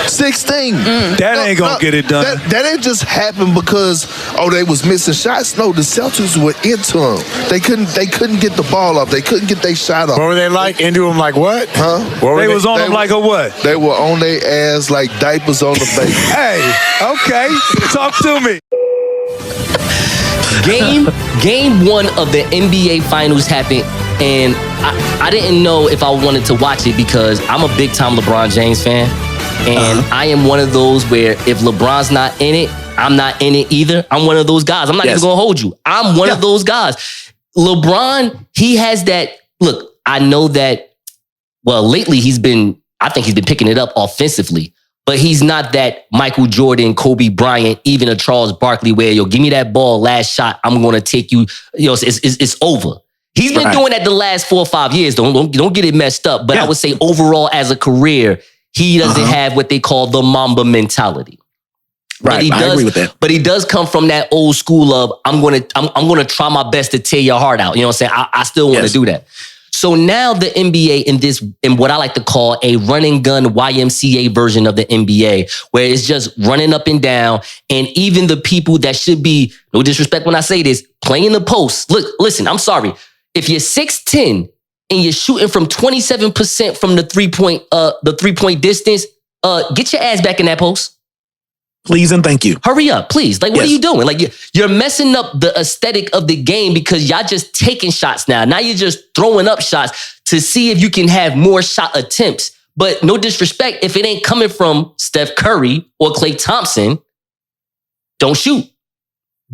16. That ain't gonna get it done. That ain't just happened because they was missing shots. No, the Celtics were into them. They couldn't get the ball up. They couldn't get their shot up. What were they like? Into them like what? Huh? They was on them like a what? They were on their ass like diapers on the baby. Hey, okay, talk to me. Game 1 of the NBA Finals happened, and I didn't know if I wanted to watch it because I'm a big time LeBron James fan. And I am one of those where if LeBron's not in it, I'm not in it either. I'm one of those guys. I'm not even going to hold you. I'm one of those guys. LeBron, he has that. Look, I know that, lately I think he's been picking it up offensively, but he's not that Michael Jordan, Kobe Bryant, even a Charles Barkley where, give me that ball, last shot, I'm going to take you, it's over. He's been doing that the last 4 or 5 years. Don't get it messed up. But I would say overall as a career, he doesn't have what they call the Mamba mentality. Right, I agree with that. But he does come from that old school of I'm gonna try my best to tear your heart out. You know what I'm saying? I still want to do that. So now the NBA in what I like to call a run and gun YMCA version of the NBA, where it's just running up and down, and even the people that should be, no disrespect when I say this, playing the post. Look, listen, I'm sorry. If you're 6'10", and you're shooting from 27% from the 3-point distance, get your ass back in that post. Please and thank you. Hurry up, please. Like, what are you doing? Like, you're messing up the aesthetic of the game because y'all just taking shots now. Now you're just throwing up shots to see if you can have more shot attempts. But no disrespect, if it ain't coming from Steph Curry or Klay Thompson, don't shoot.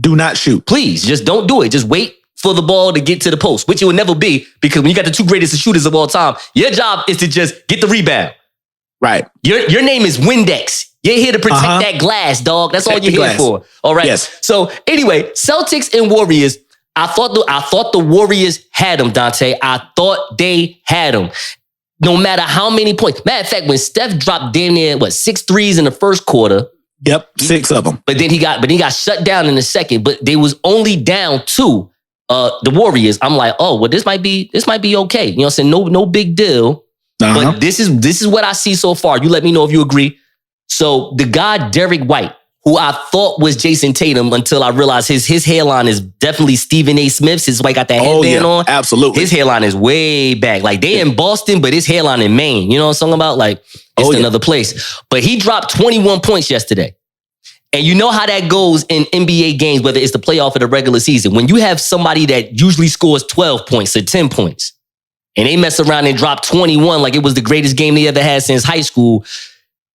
Do not shoot. Please, just don't do it. Just wait for the ball to get to the post, which it will never be, because when you got the two greatest shooters of all time, your job is to just get the rebound. Right. Your name is Windex. You're here to protect that glass, dog. That's all you're here for. All right. Yes. So anyway, Celtics and Warriors. I thought the Warriors had them, Donte. I thought they had them. No matter how many points. Matter of fact, when Steph dropped damn near 6 threes in the first quarter. Yep, 6 of them. But then he got shut down in the second. But they was only down 2. The Warriors. I'm like, oh well, this might be okay. You know what I'm saying? No big deal. But this is what I see so far. You let me know if you agree. So the guy Derek White, who I thought was Jason Tatum until I realized his hairline is definitely Stephen A. Smith's. His white got that headband on. Absolutely. His hairline is way back. Like they in Boston, but his hairline in Maine. You know what I'm talking about? Like it's another place. But he dropped 21 points yesterday. And you know how that goes in NBA games, whether it's the playoff or the regular season. When you have somebody that usually scores 12 points or 10 points, and they mess around and drop 21 like it was the greatest game they ever had since high school,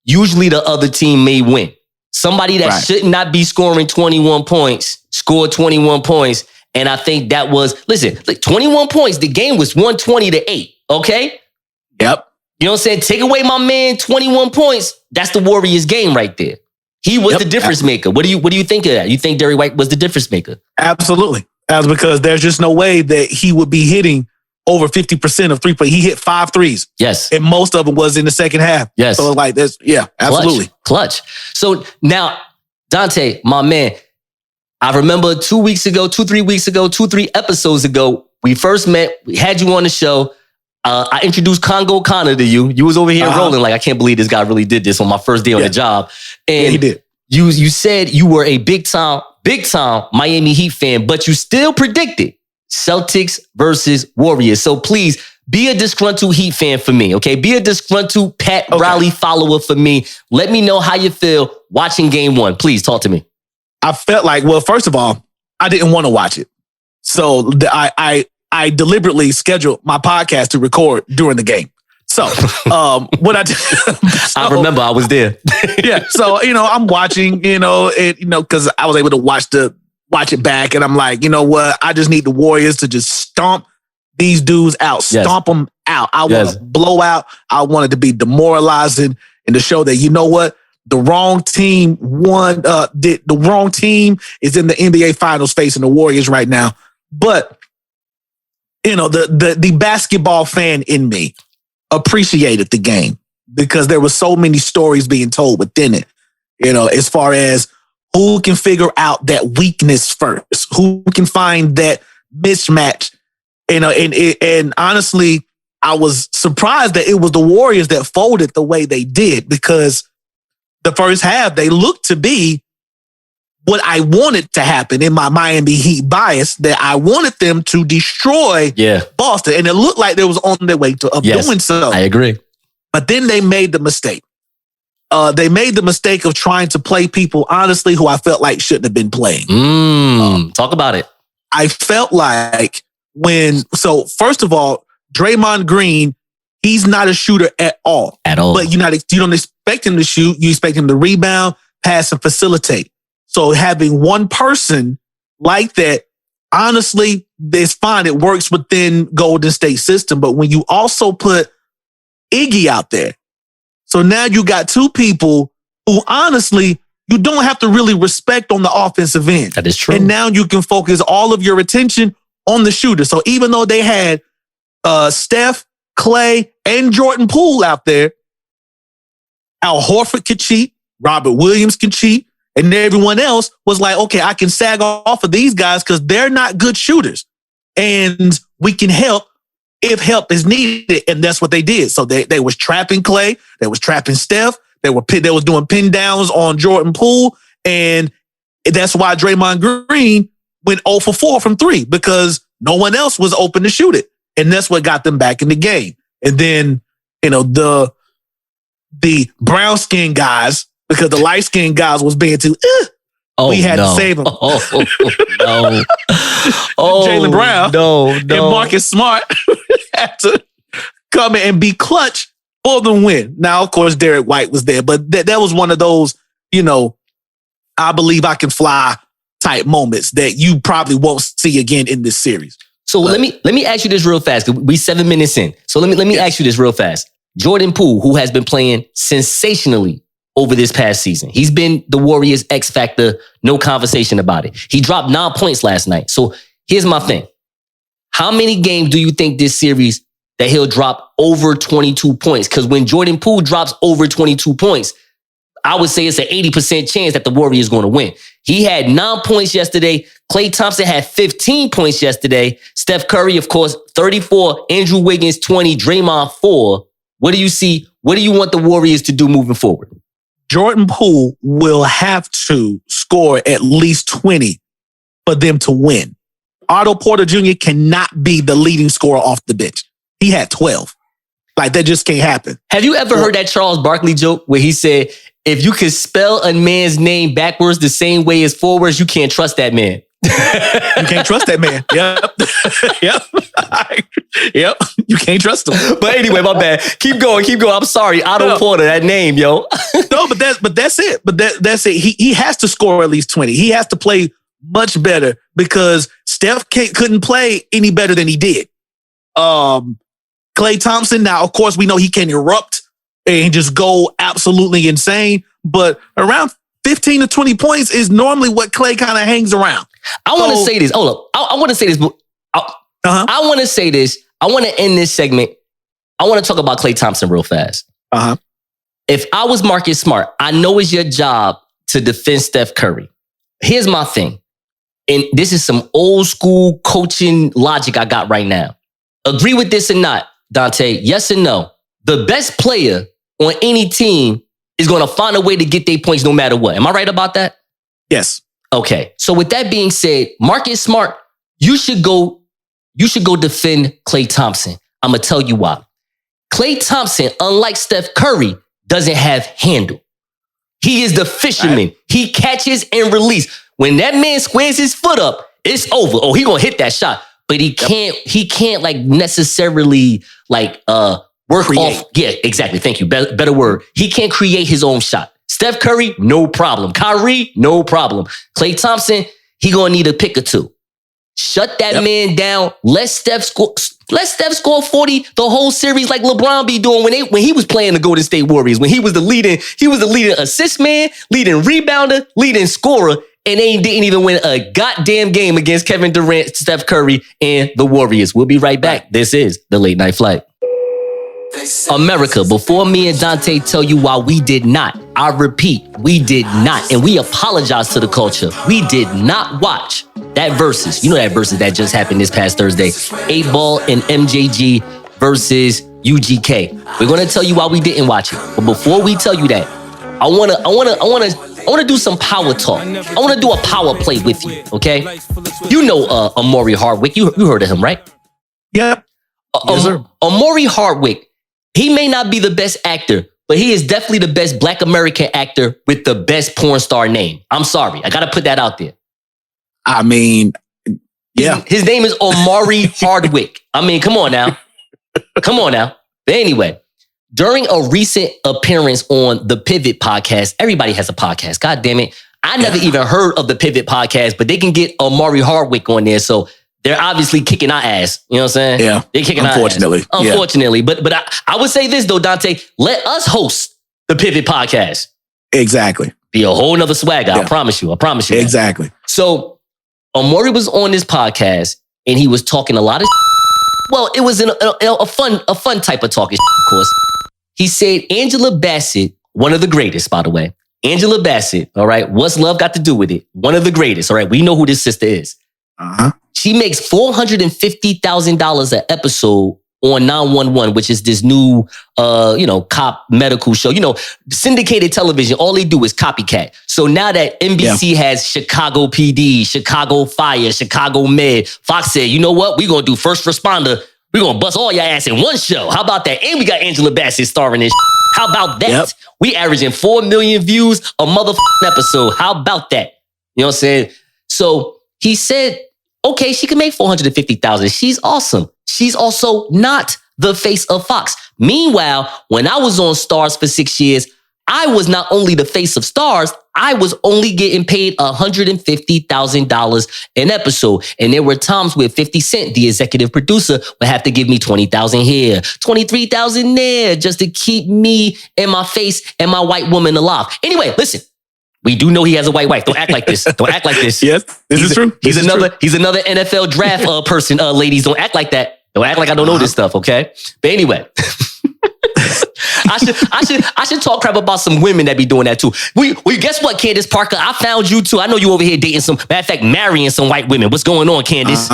usually the other team may win. Somebody that should not be scoring 21 points scored 21 points. And I think that was, listen, like 21 points, the game was 120-8, okay? Yep. You know what I'm saying? Take away my man 21 points, that's the Warriors game right there. He was the difference maker. What do you think of that? You think Derek White was the difference maker? Absolutely. That's because there's just no way that he would be hitting over 50% of 3-point. He hit 5 threes. Yes. And most of them was in the second half. Yes. So like this, absolutely. Clutch. So now, Donte, my man, I remember 3 episodes ago, we first met, we had you on the show. I introduced Congo Connor to you. You was over here rolling like, I can't believe this guy really did this on my first day on the job. And he did. You said you were a big time Miami Heat fan, but you still predicted Celtics versus Warriors. So please be a disgruntled Heat fan for me, okay? Be a disgruntled Pat Riley follower for me. Let me know how you feel watching game 1. Please talk to me. I felt like, well, first of all, I didn't want to watch it. So I deliberately scheduled my podcast to record during the game. So what I did, I remember I was there. Yeah. So, I'm watching, because I was able to watch it back. And I'm like, you know what? I just need the Warriors to just stomp these dudes out, stomp them out. I want to blow out. I want it to be demoralizing and to show that, you know what? The wrong team won. The wrong team is in the NBA Finals facing the Warriors right now. But, the basketball fan in me appreciated the game because there were so many stories being told within it, as far as who can figure out that weakness first, who can find that mismatch, and honestly, I was surprised that it was the Warriors that folded the way they did because the first half, they looked to be what I wanted to happen in my Miami Heat bias, that I wanted them to destroy Boston. And it looked like they was on their way to doing so. I agree. But then they made the mistake. They made the mistake of trying to play people, honestly, who I felt like shouldn't have been playing. Talk about it. I felt like first of all, Draymond Green, he's not a shooter at all. At all. But you don't expect him to shoot. You expect him to rebound, pass, and facilitate. So having one person like that, honestly, it's fine. It works within Golden State system. But when you also put Iggy out there, so now you got 2 people who honestly, you don't have to really respect on the offensive end. That is true. And now you can focus all of your attention on the shooter. So even though they had Steph, Klay, and Jordan Poole out there, Al Horford could cheat, Robert Williams can cheat, and everyone else was like, okay, I can sag off of these guys because they're not good shooters. And we can help if help is needed. And that's what they did. So they was trapping Klay. They was trapping Steph. They was doing pin downs on Jordan Poole. And that's why Draymond Green went 0 for 4 from 3 because no one else was open to shoot it. And that's what got them back in the game. And then, the brown skin guys because the light-skinned guys was being too, we had to save him. No. Jaylen Brown and Marcus Smart had to come in and be clutch for the win. Now, of course, Derek White was there, but that was one of those, I believe I can fly type moments that you probably won't see again in this series. So let me ask you this real fast. We 7 minutes in. So let me ask you this real fast. Jordan Poole, who has been playing sensationally over this past season. He's been the Warriors' X factor, no conversation about it. He dropped 9 points last night. So here's my thing. How many games do you think this series that he'll drop over 22 points? Because when Jordan Poole drops over 22 points, I would say it's an 80% chance that the Warriors is going to win. He had 9 points yesterday. Klay Thompson had 15 points yesterday. Steph Curry, of course, 34. Andrew Wiggins, 20. Draymond, 4. What do you see? What do you want the Warriors to do moving forward? Jordan Poole will have to score at least 20 for them to win. Otto Porter Jr. cannot be the leading scorer off the bench. He had 12. Like, that just can't happen. Have you ever heard that Charles Barkley joke where he said, if you can spell a man's name backwards the same way as forwards, you can't trust that man? You can't trust that man. Yep. You can't trust him. But anyway, my bad. Keep going. I'm sorry. Otto Porter, that name, yo. No, but that's it. But that's it. He has to score at least 20. He has to play much better because Steph couldn't play any better than he did. Klay Thompson, now, of course, we know he can erupt and just go absolutely insane. But around 15 to 20 points is normally what Klay kind of hangs around. I want to say this. Hold up. I want to say this. I want to say this. I want to end this segment. I want to talk about Klay Thompson real fast. If I was Marcus Smart, I know it's your job to defend Steph Curry. Here's my thing. And this is some old school coaching logic I got right now. Agree with this or not, Donte? Yes or no? The best player on any team is going to find a way to get their points no matter what. Am I right about that? Yes. Okay. So with that being said, Marcus Smart, you should go defend Klay Thompson. I'm going to tell you why. Klay Thompson, unlike Steph Curry, doesn't have handle. He is the fisherman. Right. He catches and releases. When that man squares his foot up, it's over. Oh, he going to hit that shot. But he can't like necessarily like work off. Yeah, exactly. Thank you. Better word. He can't create his own shot. Steph Curry, no problem. Kyrie, no problem. Klay Thompson, he gonna need a pick or two. Shut that man down. Let Steph score 40 the whole series like LeBron be doing when he was playing the Golden State Warriors. When he was the leading assist man, leading rebounder, leading scorer, and they didn't even win a goddamn game against Kevin Durant, Steph Curry, and the Warriors. We'll be right back. This is the Late Night Flight. America, before me and Donte tell you why we did not, I repeat, we did not, and we apologize to the culture. We did not watch that Verzuz. You know that Verzuz that just happened this past Thursday. 8Ball and MJG versus UGK. We're gonna tell you why we didn't watch it. But before we tell you that, I wanna do some power talk. I wanna do a power play with you, okay? You know Omari Hardwick. You heard of him, right? Yep. Yes, sir. Omari Hardwick. He may not be the best actor, but he is definitely the best Black American actor with the best porn star name. I'm sorry. I got to put that out there. I mean, yeah. His name is Omari Hardwick. I mean, come on now. But anyway, during a recent appearance on the Pivot podcast, everybody has a podcast. God damn it. I never even heard of the Pivot podcast, but they can get Omari Hardwick on there. So they're obviously kicking our ass. You know what I'm saying? Yeah. They're kicking our ass. Unfortunately. But I would say this though, Donte, let us host the Pivot podcast. Exactly. Be a whole nother swagger. Yeah. I promise you. Exactly. That. So Omari was on this podcast and he was talking a lot of well, it was a fun type of talking of course. He said Angela Bassett, one of the greatest, by the way. Angela Bassett, all right, what's love got to do with it? One of the greatest, all right? We know who this sister is. She makes $450,000 an episode on 911, which is this new, cop medical show. You know, syndicated television, all they do is copycat. So now that NBC has Chicago PD, Chicago Fire, Chicago Med, Fox said, you know what? We're going to do First Responder. We're going to bust all your ass in one show. How about that? And we got Angela Bassett starring in. How about that? We averaging 4 million views a motherfucking episode. How about that? You know what I'm saying? So he said, okay, she can make 450,000. She's awesome. She's also not the face of Fox. Meanwhile, when I was on Starz for 6 years, I was not only the face of Starz, I was only getting paid $150,000 an episode. And there were times where 50 Cent, the executive producer, would have to give me 20,000 here, 23,000 there, just to keep me and my face and my white woman alive. Anyway, listen, we do know he has a white wife. Don't act like this. Don't act like this. Yes, this is true. He's another NFL draft person. Ladies, don't act like that. Don't act like I don't know this stuff, okay? But anyway. I should talk crap about some women that be doing that too. We guess what, Candace Parker? I found you too. I know you over here dating some, matter of fact, marrying some white women. What's going on, Candace?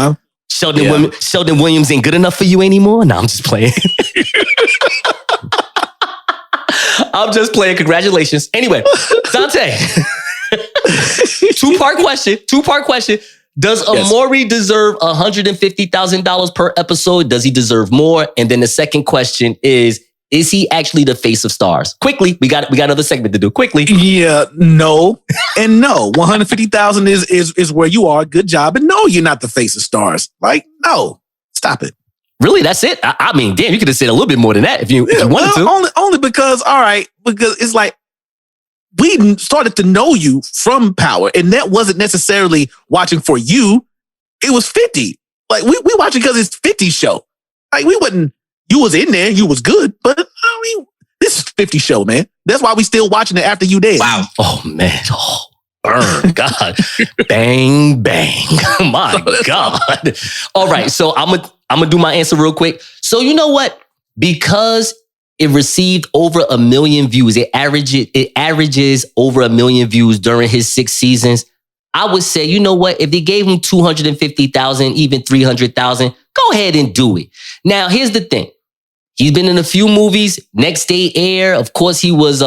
Sheldon Williams ain't good enough for you anymore? No, I'm just playing. I'm just playing. Congratulations. Anyway, Donte. Two-part question. Does Omari deserve $150,000 per episode? Does he deserve more? And then the second question is he actually the face of Starz? Quickly, we got another segment to do. Quickly. Yeah, no, and no. 150,000 is where you are. Good job. And no, you're not the face of Starz. Like, no, stop it. Really, that's it? I mean, damn, you could have said a little bit more than that if you wanted to. Only because, all right, because it's like, we started to know you from Power, and that wasn't necessarily watching for you. It was 50. Like, we watching because it's 50's show. Like, we wasn't, you was in there, you was good, but I mean, this is 50 show, man. That's why we still watching it after you dead. Wow. Oh, man. Oh, burn. God. Bang, bang. My God. All right. So I'm gonna do my answer real quick. So you know what? Because it received over 1 million views. It averages over 1 million views during his 6 seasons. I would say, you know what? If they gave him 250,000, even 300,000, go ahead and do it. Now, here's the thing. He's been in a few movies. Next Day Air. Of course, he was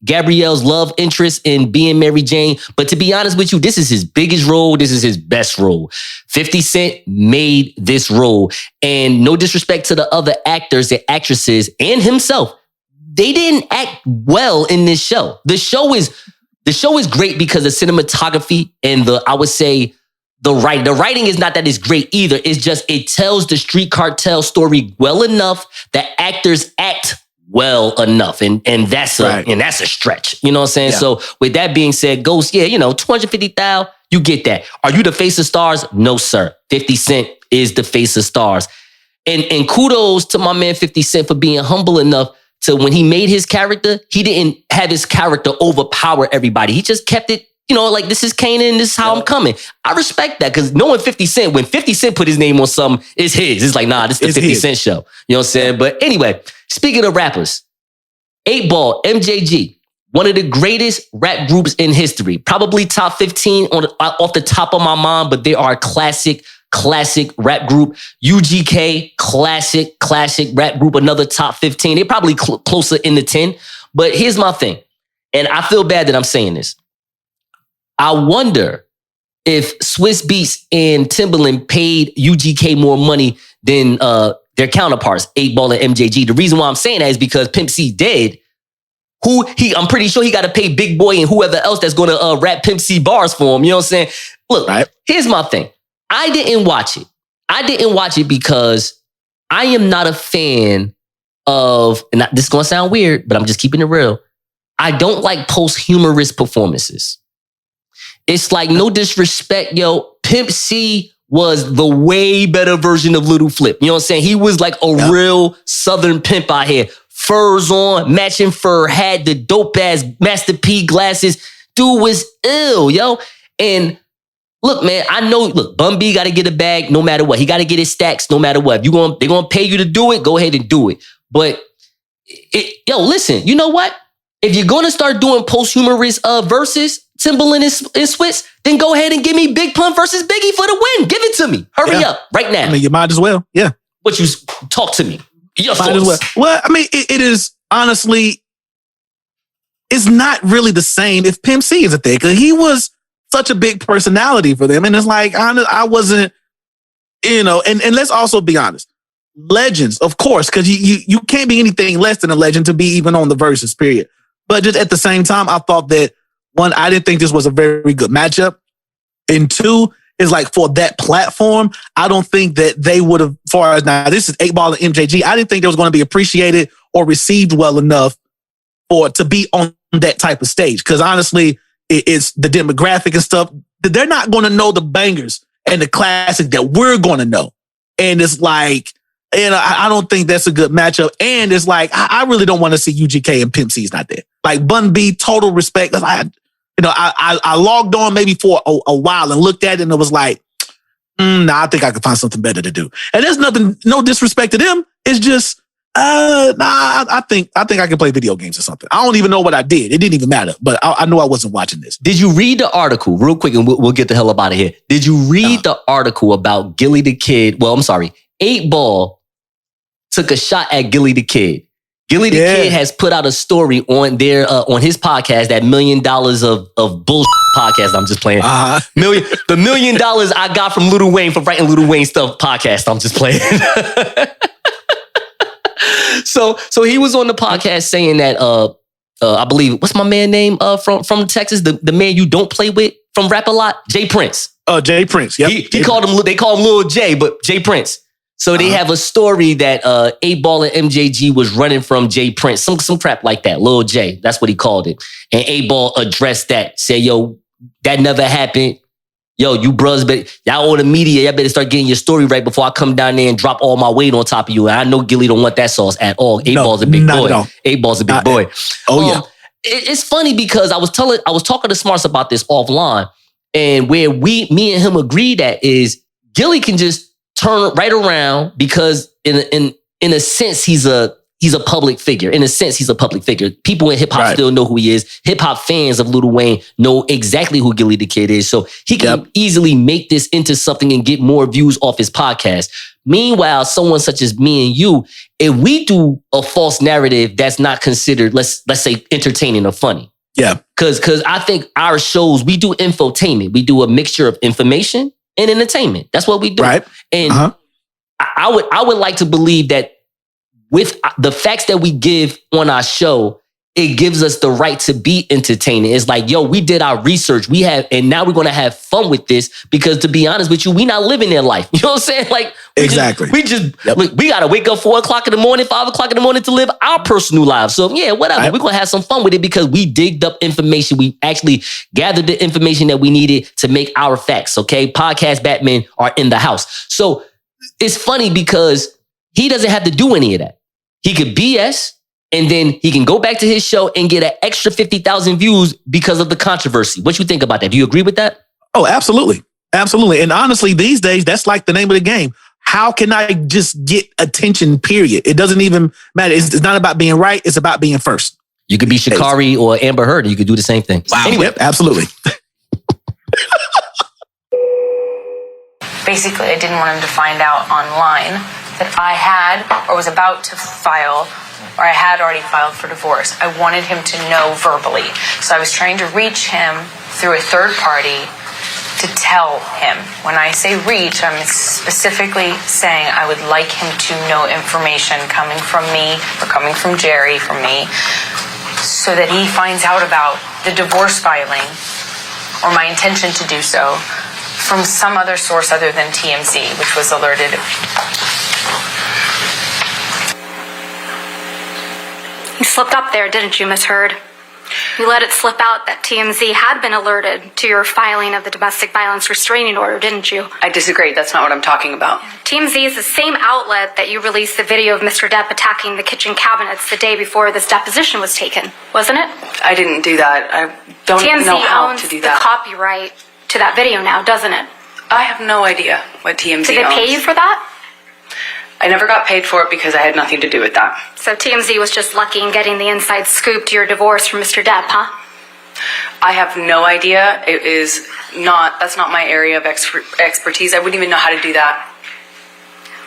Gabrielle's love interest in Being Mary Jane. But to be honest with you, this is his biggest role. This is his best role. 50 Cent made this role. And no disrespect to the other actors and actresses and himself, they didn't act well in this show. The show is great because the cinematography and the writing is not that it's great either. It's just, it tells the street cartel story well enough that actors act well enough. And that's a stretch. You know what I'm saying? Yeah. So with that being said, Ghost, 250,000, you get that. Are you the face of Starz? No, sir. 50 Cent is the face of Starz. And kudos to my man 50 Cent for being humble enough to, when he made his character, he didn't have his character overpower everybody. He just kept it, like, this is Kanan, this is how I'm coming. I respect that, because knowing 50 Cent, when 50 Cent put his name on something, it's his. It's like, nah, this is the 50 Cent show. You know what I'm saying? But anyway, speaking of rappers, 8Ball MJG, one of the greatest rap groups in history. Probably top 15 off the top of my mind, but they are a classic rap group. UGK, classic rap group, another top 15. They're probably closer in the 10. But here's my thing, and I feel bad that I'm saying this. I wonder if Swiss Beats and Timbaland paid UGK more money than their counterparts, 8Ball and MJG. The reason why I'm saying that is because Pimp C dead. I'm pretty sure he got to pay Big Boy and whoever else that's going to rap Pimp C bars for him. You know what I'm saying? Look, Here's my thing. I didn't watch it because I am not a fan of, and this is going to sound weird, but I'm just keeping it real. I don't like posthumous performances. It's like, no disrespect, Pimp C was the way better version of Little Flip. You know what I'm saying? He was like a real Southern pimp out here. Furs on, matching fur hat, the dope ass Master P glasses. Dude was ill, And look, man, I know, Bun B got to get a bag no matter what. He got to get his stacks no matter what. If they're going to pay you to do it, go ahead and do it. But, listen, you know what? If you're going to start doing posthumous verses, Timbaland and Swiss, then go ahead and give me Big Pun versus Biggie for the win. Give it to me. Hurry up right now. I mean, you might as well. Yeah. What you talk to me? Your might as well. Well, I mean, it is honestly, it's not really the same if Pimp C is a thing, because he was such a big personality for them. And it's like, I wasn't, and let's also be honest. Legends, of course, because you can't be anything less than a legend to be even on the verses, period. But just at the same time, I thought that, one, I didn't think this was a very good matchup. And two, is like for that platform, I don't think that they would have, far as now, this is 8Ball and MJG. I didn't think it was going to be appreciated or received well enough for to be on that type of stage. Because honestly, it's the demographic and stuff. They're not going to know the bangers and the classics that we're going to know. And it's like, and I don't think that's a good matchup. And it's like, I really don't want to see UGK and Pimp C's not there. Like Bun B, total respect. I logged on maybe for a while and looked at it and it was like, I think I could find something better to do. And there's nothing, no disrespect to them. It's just, I think I can play video games or something. I don't even know what I did. It didn't even matter, but I knew I wasn't watching this. Did you read the article real quick and we'll get the hell up out of here? Did you read the article about Gilly the Kid? Well, I'm sorry. 8Ball took a shot at Gilly the Kid. Gilly the Kid has put out a story on their on his podcast, that $1 million of bullshit podcast. I'm just playing. The $1 million I got from Lil Wayne for writing Lil Wayne stuff podcast. I'm just playing. So he was on the podcast saying that I believe, what's my man name from Texas, the man you don't play with from Rap A Lot, Jay Prince. Jay Prince. Yep. They call him Lil J, but Jay Prince. So they have a story that 8Ball and MJG was running from Jay Prince, some crap like that, Lil J. That's what he called it. And 8Ball addressed that, said, yo, that never happened. Yo, you bros, but y'all on the media, y'all better start getting your story right before I come down there and drop all my weight on top of you. And I know Gilly don't want that sauce at all. 8Ball's a big boy. 8Ball's a big boy. It's funny because I was talking to Smarts about this offline, and where me and him agreed that is Gilly can just turn right around because in a sense he's a public figure. In a sense, he's a public figure. People in hip hop still know who he is. Hip hop fans of Lil Wayne know exactly who Gilly the Kid is. So he can easily make this into something and get more views off his podcast. Meanwhile, someone such as me and you, if we do a false narrative that's not considered, let's say, entertaining or funny. Yeah. Because I think our shows, we do infotainment. We do a mixture of information and entertainment. That's what we do. Right. And I would like to believe that with the facts that we give on our show, it gives us the right to be entertaining. It's like, yo, we did our research. And now we're going to have fun with this because, to be honest with you, we not living their life. You know what I'm saying? Like, we got to wake up 4 o'clock in the morning, 5 o'clock in the morning to live our personal lives. So yeah, whatever. We're going to have some fun with it because we digged up information. We actually gathered the information that we needed to make our facts. Okay. Podcast Batman are in the house. So it's funny because he doesn't have to do any of that. He could BS, and then he can go back to his show and get an extra 50,000 views because of the controversy. What you think about that? Do you agree with that? Oh, absolutely. Absolutely. And honestly, these days, that's like the name of the game. How can I just get attention, period? It doesn't even matter. It's not about being right. It's about being first. You could be Sha'Carri or Amber Heard, and you could do the same thing. Wow. Anyway, absolutely. Basically, I didn't want him to find out online that I had or was about to file, or I had already filed for divorce. I wanted him to know verbally. So I was trying to reach him through a third party to tell him. When I say reach, I'm specifically saying I would like him to know information coming from me or coming from Jerry, from me, so that he finds out about the divorce filing or my intention to do so from some other source other than TMZ, which was alerted. You slipped up there, didn't you, Miss Heard? You let it slip out that TMZ had been alerted to your filing of the domestic violence restraining order, didn't you? I disagree. That's not what I'm talking about. TMZ is the same outlet that you released the video of Mr. Depp attacking the kitchen cabinets the day before this deposition was taken, wasn't it? I didn't do that. I don't know how to do that. TMZ owns the copyright to that video now, doesn't it? I have no idea what TMZ owns. Did they pay you for that? I never got paid for it because I had nothing to do with that. So TMZ was just lucky in getting the inside scoop to your divorce from Mr. Depp, huh? I have no idea. That's not my area of expertise. I wouldn't even know how to do that.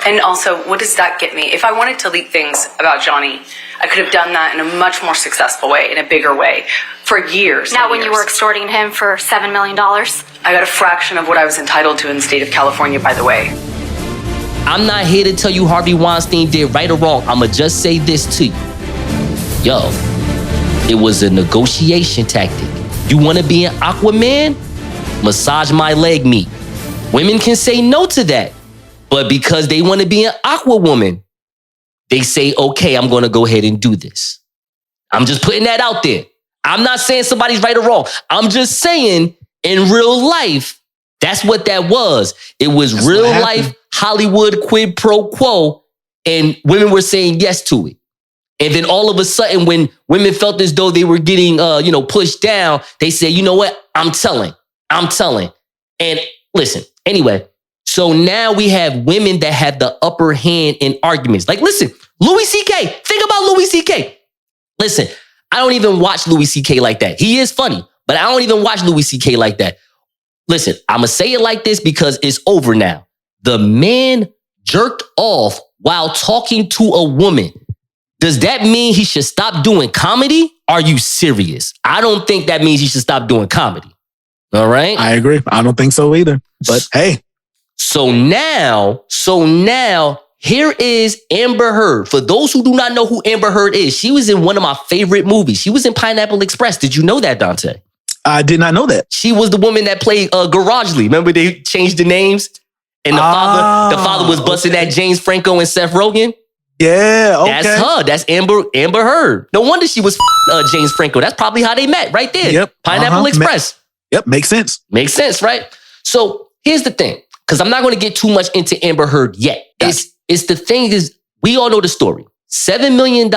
And also, what does that get me? If I wanted to leak things about Johnny, I could have done that in a much more successful way, in a bigger way, for years. Now, when you were extorting him for $7 million? I got a fraction of what I was entitled to in the state of California, by the way. I'm not here to tell you Harvey Weinstein did right or wrong. I'ma just say this to you. Yo, It was a negotiation tactic. You want to be an Aquaman? Massage my leg meat. Women can say no to that. But because they want to be an Aqua woman, they say, okay, I'm going to go ahead and do this. I'm just putting that out there. I'm not saying somebody's right or wrong. I'm just saying in real life, that's what that was. It was real life Hollywood quid pro quo, and women were saying yes to it. And then all of a sudden, when women felt as though they were getting, pushed down, they said, you know what? I'm telling. And listen, anyway, so now we have women that have the upper hand in arguments. Like, listen, Louis C.K. Think about Louis C.K. Listen, I don't even watch Louis C.K. like that. He is funny, but I don't even watch Louis C.K. like that. Listen, I'm going to say it like this because it's over now. The man jerked off while talking to a woman. Does that mean he should stop doing comedy? Are you serious? I don't think that means he should stop doing comedy. All right? I agree. I don't think so either. But hey. So now, here is Amber Heard. For those who do not know who Amber Heard is, she was in one of my favorite movies. She was in Pineapple Express. Did you know that, Donte? I did not know that. She was the woman that played Garagely. Remember they changed the names? And the father was busting at James Franco and Seth Rogen. Yeah, okay. That's her. That's Amber Heard. No wonder she was James Franco. That's probably how they met right there. Yep. Pineapple Express. Makes sense. Makes sense, right? So here's the thing, because I'm not going to get too much into Amber Heard yet. It's the thing is, we all know the story. $7 million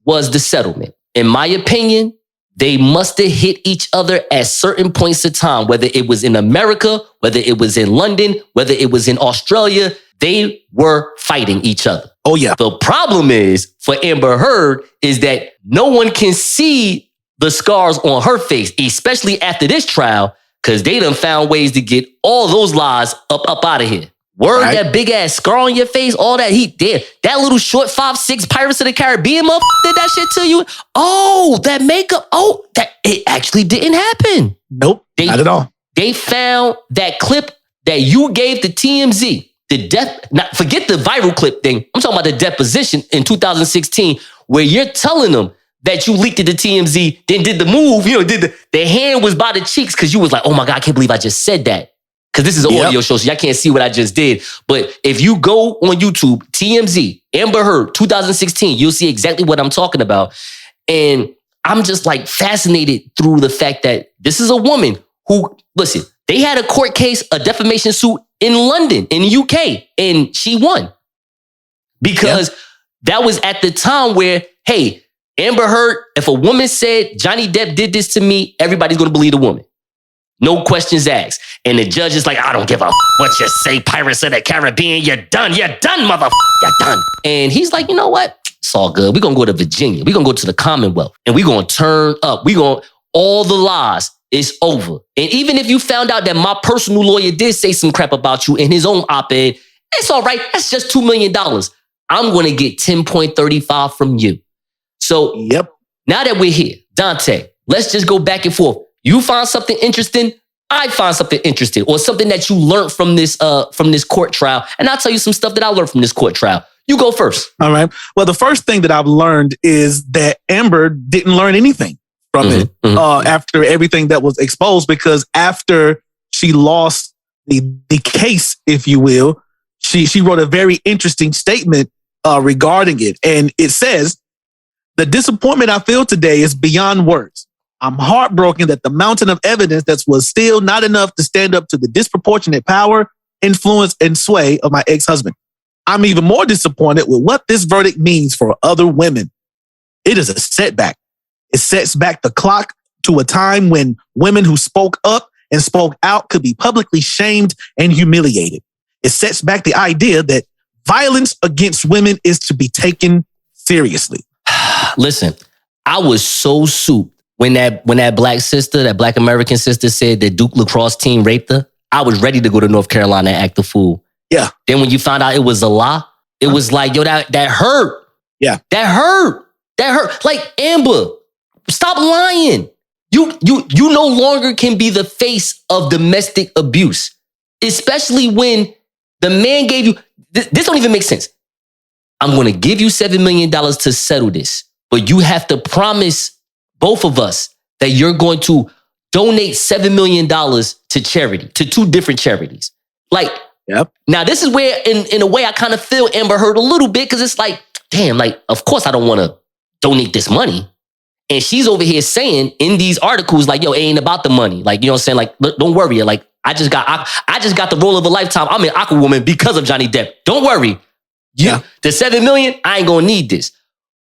was the settlement. In my opinion, they must have hit each other at certain points of time, whether it was in America, whether it was in London, whether it was in Australia. They were fighting each other. Oh, yeah. The problem is for Amber Heard is that no one can see the scars on her face, especially after this trial, because they done found ways to get all those lies up out of here. Word, right. That big ass scar on your face, all that heat there. That little short 5'6" Pirates of the Caribbean motherfucker did that shit to you. Oh, that makeup. Oh, that it actually didn't happen. Nope, not at all. They found that clip that you gave to TMZ. Forget the viral clip thing. I'm talking about the deposition in 2016 where you're telling them that you leaked it to TMZ, then did the move, the hand was by the cheeks because you was like, oh my God, I can't believe I just said that. Because this is an audio show, so y'all can't see what I just did. But if you go on YouTube, TMZ, Amber Heard, 2016, you'll see exactly what I'm talking about. And I'm just like fascinated through the fact that this is a woman who, listen, they had a court case, a defamation suit in London, in the UK, and she won. Because that was at the time where, hey, Amber Heard, if a woman said Johnny Depp did this to me, everybody's going to believe the woman. No questions asked. And the judge is like, I don't give a what you say, Pirates of the Caribbean. You're done, motherfucker. You're done. And he's like, you know what? It's all good. We're going to go to Virginia. We're going to go to the Commonwealth. And we're going to turn up. All the lies. It's over. And even if you found out that my personal lawyer did say some crap about you in his own op-ed, it's all right. That's just $2 million. I'm going to get 10.35 from you. So now that we're here, Donte, let's just go back and forth. You find something interesting, I find something interesting, or something that you learned from this court trial, and I'll tell you some stuff that I learned from this court trial. You go first. All right. Well, the first thing that I've learned is that Amber didn't learn anything from it after everything that was exposed, because after she lost the case, if you will, she wrote a very interesting statement regarding it, and it says, "The disappointment I feel today is beyond words. I'm heartbroken that the mountain of evidence that was still not enough to stand up to the disproportionate power, influence, and sway of my ex-husband. I'm even more disappointed with what this verdict means for other women. It is a setback. It sets back the clock to a time when women who spoke up and spoke out could be publicly shamed and humiliated. It sets back the idea that violence against women is to be taken seriously." Listen, I was so souped when that black sister, that black American sister said that Duke lacrosse team raped her. I was ready to go to North Carolina and act a fool. Yeah. Then when you found out it was a lie, it was like, yo, that hurt. Yeah. That hurt. Like, Amber, stop lying. You no longer can be the face of domestic abuse, especially when the man gave you, this don't even make sense. I'm going to give you $7 million to settle this, but you have to promise both of us, that you're going to donate $7 million to charity, to 2 different charities. Like, now this is where, in a way, I kind of feel Amber Heard a little bit, because it's like, damn, like, of course I don't want to donate this money. And she's over here saying in these articles, like, yo, it ain't about the money. Like, you know what I'm saying? Like, don't worry. Like, I just got the role of a lifetime. I'm an Aquawoman because of Johnny Depp. Don't worry. The $7 million, I ain't gonna need this.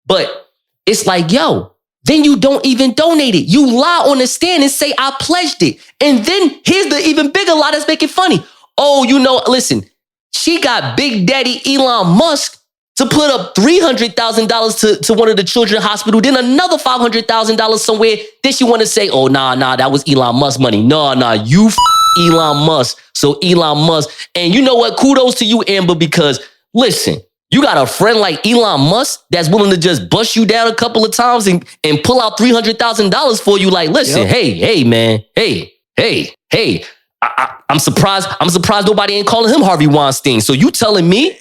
But it's like, yo, then you don't even donate it. You lie on the stand and say, I pledged it. And then here's the even bigger lie that's making funny. Oh, listen, she got Big Daddy Elon Musk to put up $300,000 to one of the children's hospital, then another $500,000 somewhere. Then she want to say, oh, nah, that was Elon Musk money. Nah, you Elon Musk. So Elon Musk. And you know what? Kudos to you, Amber, because listen, you got a friend like Elon Musk that's willing to just bust you down a couple of times and pull out $300,000 for you. Like, listen, hey, man, hey. I'm surprised nobody ain't calling him Harvey Weinstein. So you telling me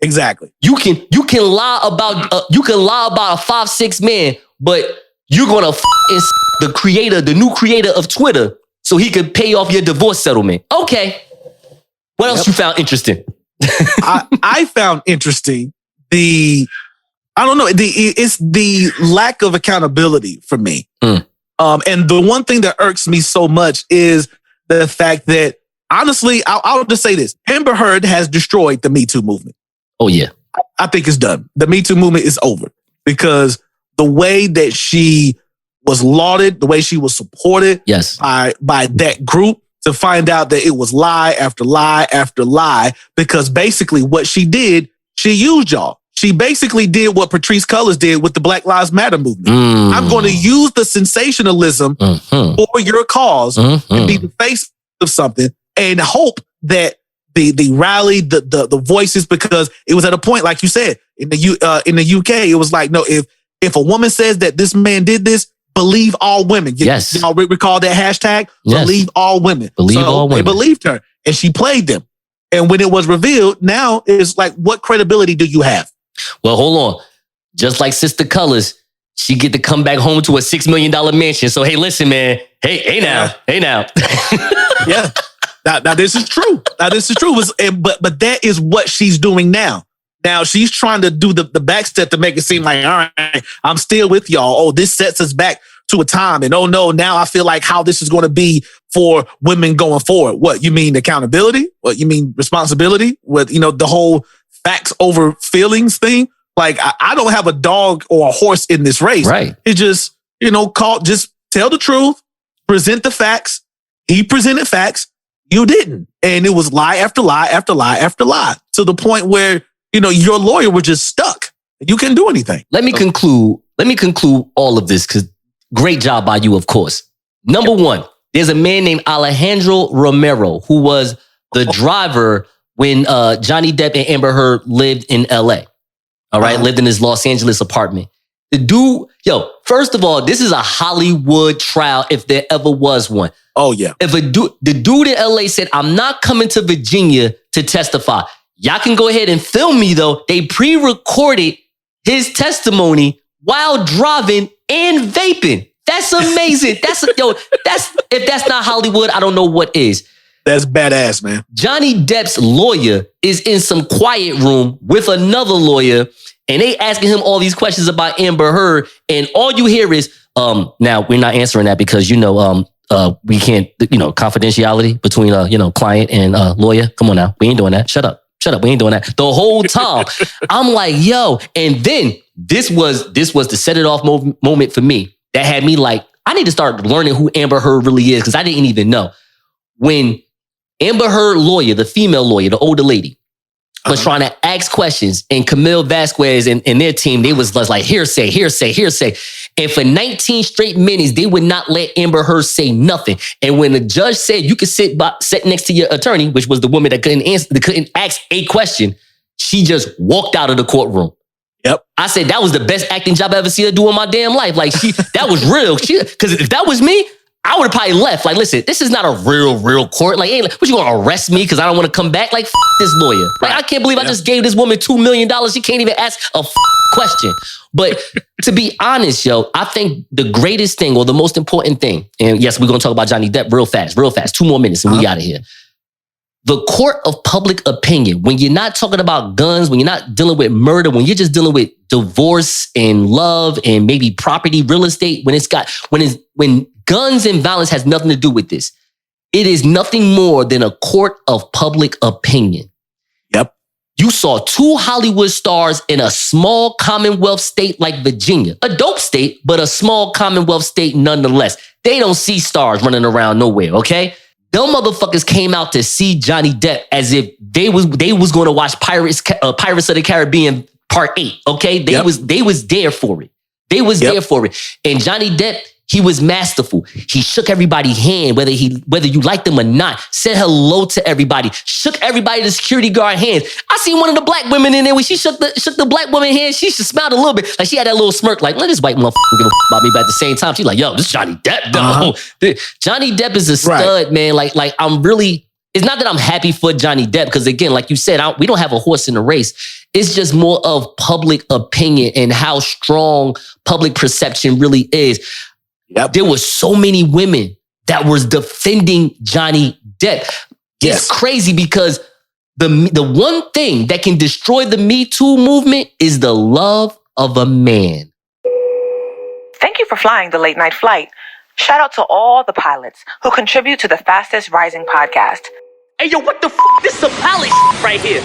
exactly you can lie about a 5'6" man, but you're gonna the new creator of Twitter, so he could pay off your divorce settlement. Okay, what else you found interesting? I found interesting it's the lack of accountability for me. And the one thing that irks me so much is the fact that, honestly, I'll just say this: Amber Heard has destroyed the Me Too movement. Oh yeah, I think it's done. The Me Too movement is over, because the way that she was lauded, the way she was supported, by that group, to find out that it was lie after lie after lie, because basically what she did, she used y'all. She basically did what Patrice Cullors did with the Black Lives Matter movement. I'm going to use the sensationalism for your cause and be the face of something, and hope that the rally, the voices, because it was at a point, like you said, in the UK, it was like, no, if a woman says that this man did this, believe all women. Y'all recall that hashtag? Yes. Believe all women. All women. They believed her, and she played them. And when it was revealed, now it's like, what credibility do you have? Well, hold on. Just like Sister Cullors, she get to come back home to a $6 million mansion. So, hey, listen, man. Hey now. Yeah. Now this is true. But that is what she's doing now. Now she's trying to do the backstep to make it seem like, all right, I'm still with y'all. Oh, this sets us back to a time. And oh no, now I feel like how this is going to be for women going forward. What, you mean accountability? What, you mean responsibility? With, the whole facts over feelings thing? Like, I don't have a dog or a horse in this race. Right. It just, just tell the truth, present the facts. He presented facts. You didn't. And it was lie after lie after lie after lie, to the point where, your lawyer was just stuck. You couldn't do anything. Let me conclude all of this, because great job by you, of course. Number one, there's a man named Alejandro Romero, who was the driver when Johnny Depp and Amber Heard lived in LA. All right, lived in his Los Angeles apartment. The dude, first of all, this is a Hollywood trial if there ever was one. Oh, yeah. If the dude in LA said, I'm not coming to Virginia to testify. Y'all can go ahead and film me, though. They pre-recorded his testimony while driving and vaping. That's amazing. If that's not Hollywood, I don't know what is. That's badass, man. Johnny Depp's lawyer is in some quiet room with another lawyer, and they asking him all these questions about Amber Heard, and all you hear is, now we're not answering that because, we can't, confidentiality between, client and lawyer. Come on now. We ain't doing that. Shut up. We ain't doing that. The whole time. I'm like, and then this was the set it off moment for me that had me like, I need to start learning who Amber Heard really is, because I didn't even know. When Amber Heard lawyer, the female lawyer, the older lady, was trying to ask questions, and Camille Vasquez and their team, they was like, hearsay. And for 19 straight minutes, they would not let Amber Heard say nothing. And when the judge said you could sit next to your attorney, which was the woman that couldn't ask a question, she just walked out of the courtroom. Yep. I said that was the best acting job I ever seen her do in my damn life. Like, that was real. Because if that was me, I would have probably left. Like, listen, this is not a real court. Like, what, you gonna arrest me because I don't want to come back? Like, this lawyer. Like, I can't believe I just gave this woman $2 million. She can't even ask a question. But to be honest, yo, I think the greatest thing or the most important thing, and yes, we're going to talk about Johnny Depp real fast. 2 more minutes and we out of here. The court of public opinion, when you're not talking about guns, when you're not dealing with murder, when you're just dealing with divorce and love and maybe property, real estate, when guns and violence has nothing to do with this, it is nothing more than a court of public opinion. Yep. You saw 2 Hollywood stars in a small Commonwealth state like Virginia, a dope state, but a small Commonwealth state nonetheless. They don't see stars running around nowhere, okay? Them motherfuckers came out to see Johnny Depp as if they was going to watch Pirates of the Caribbean Part 8. Okay, they was there for it. They was there for it. And Johnny Depp, he was masterful. He shook everybody's hand, whether you liked them or not. Said hello to everybody. Shook everybody the security guard hands. I seen one of the black women in there when she shook the black woman hand. She smiled a little bit, like she had that little smirk, like let this white motherfucker give a fuck about me. But at the same time, she's like, yo, this is Johnny Depp, though. Johnny Depp is a stud, man. Like I'm really. It's not that I'm happy for Johnny Depp because again, like you said, we don't have a horse in the race. It's just more of public opinion and how strong public perception really is. Yep. There were so many women that was defending Johnny Depp. Yes. It's crazy because the one thing that can destroy the Me Too movement is the love of a man. Thank you for flying the late night flight. Shout out to all the pilots who contribute to the fastest rising podcast. Hey, yo, what the f***? This is a pilot right here.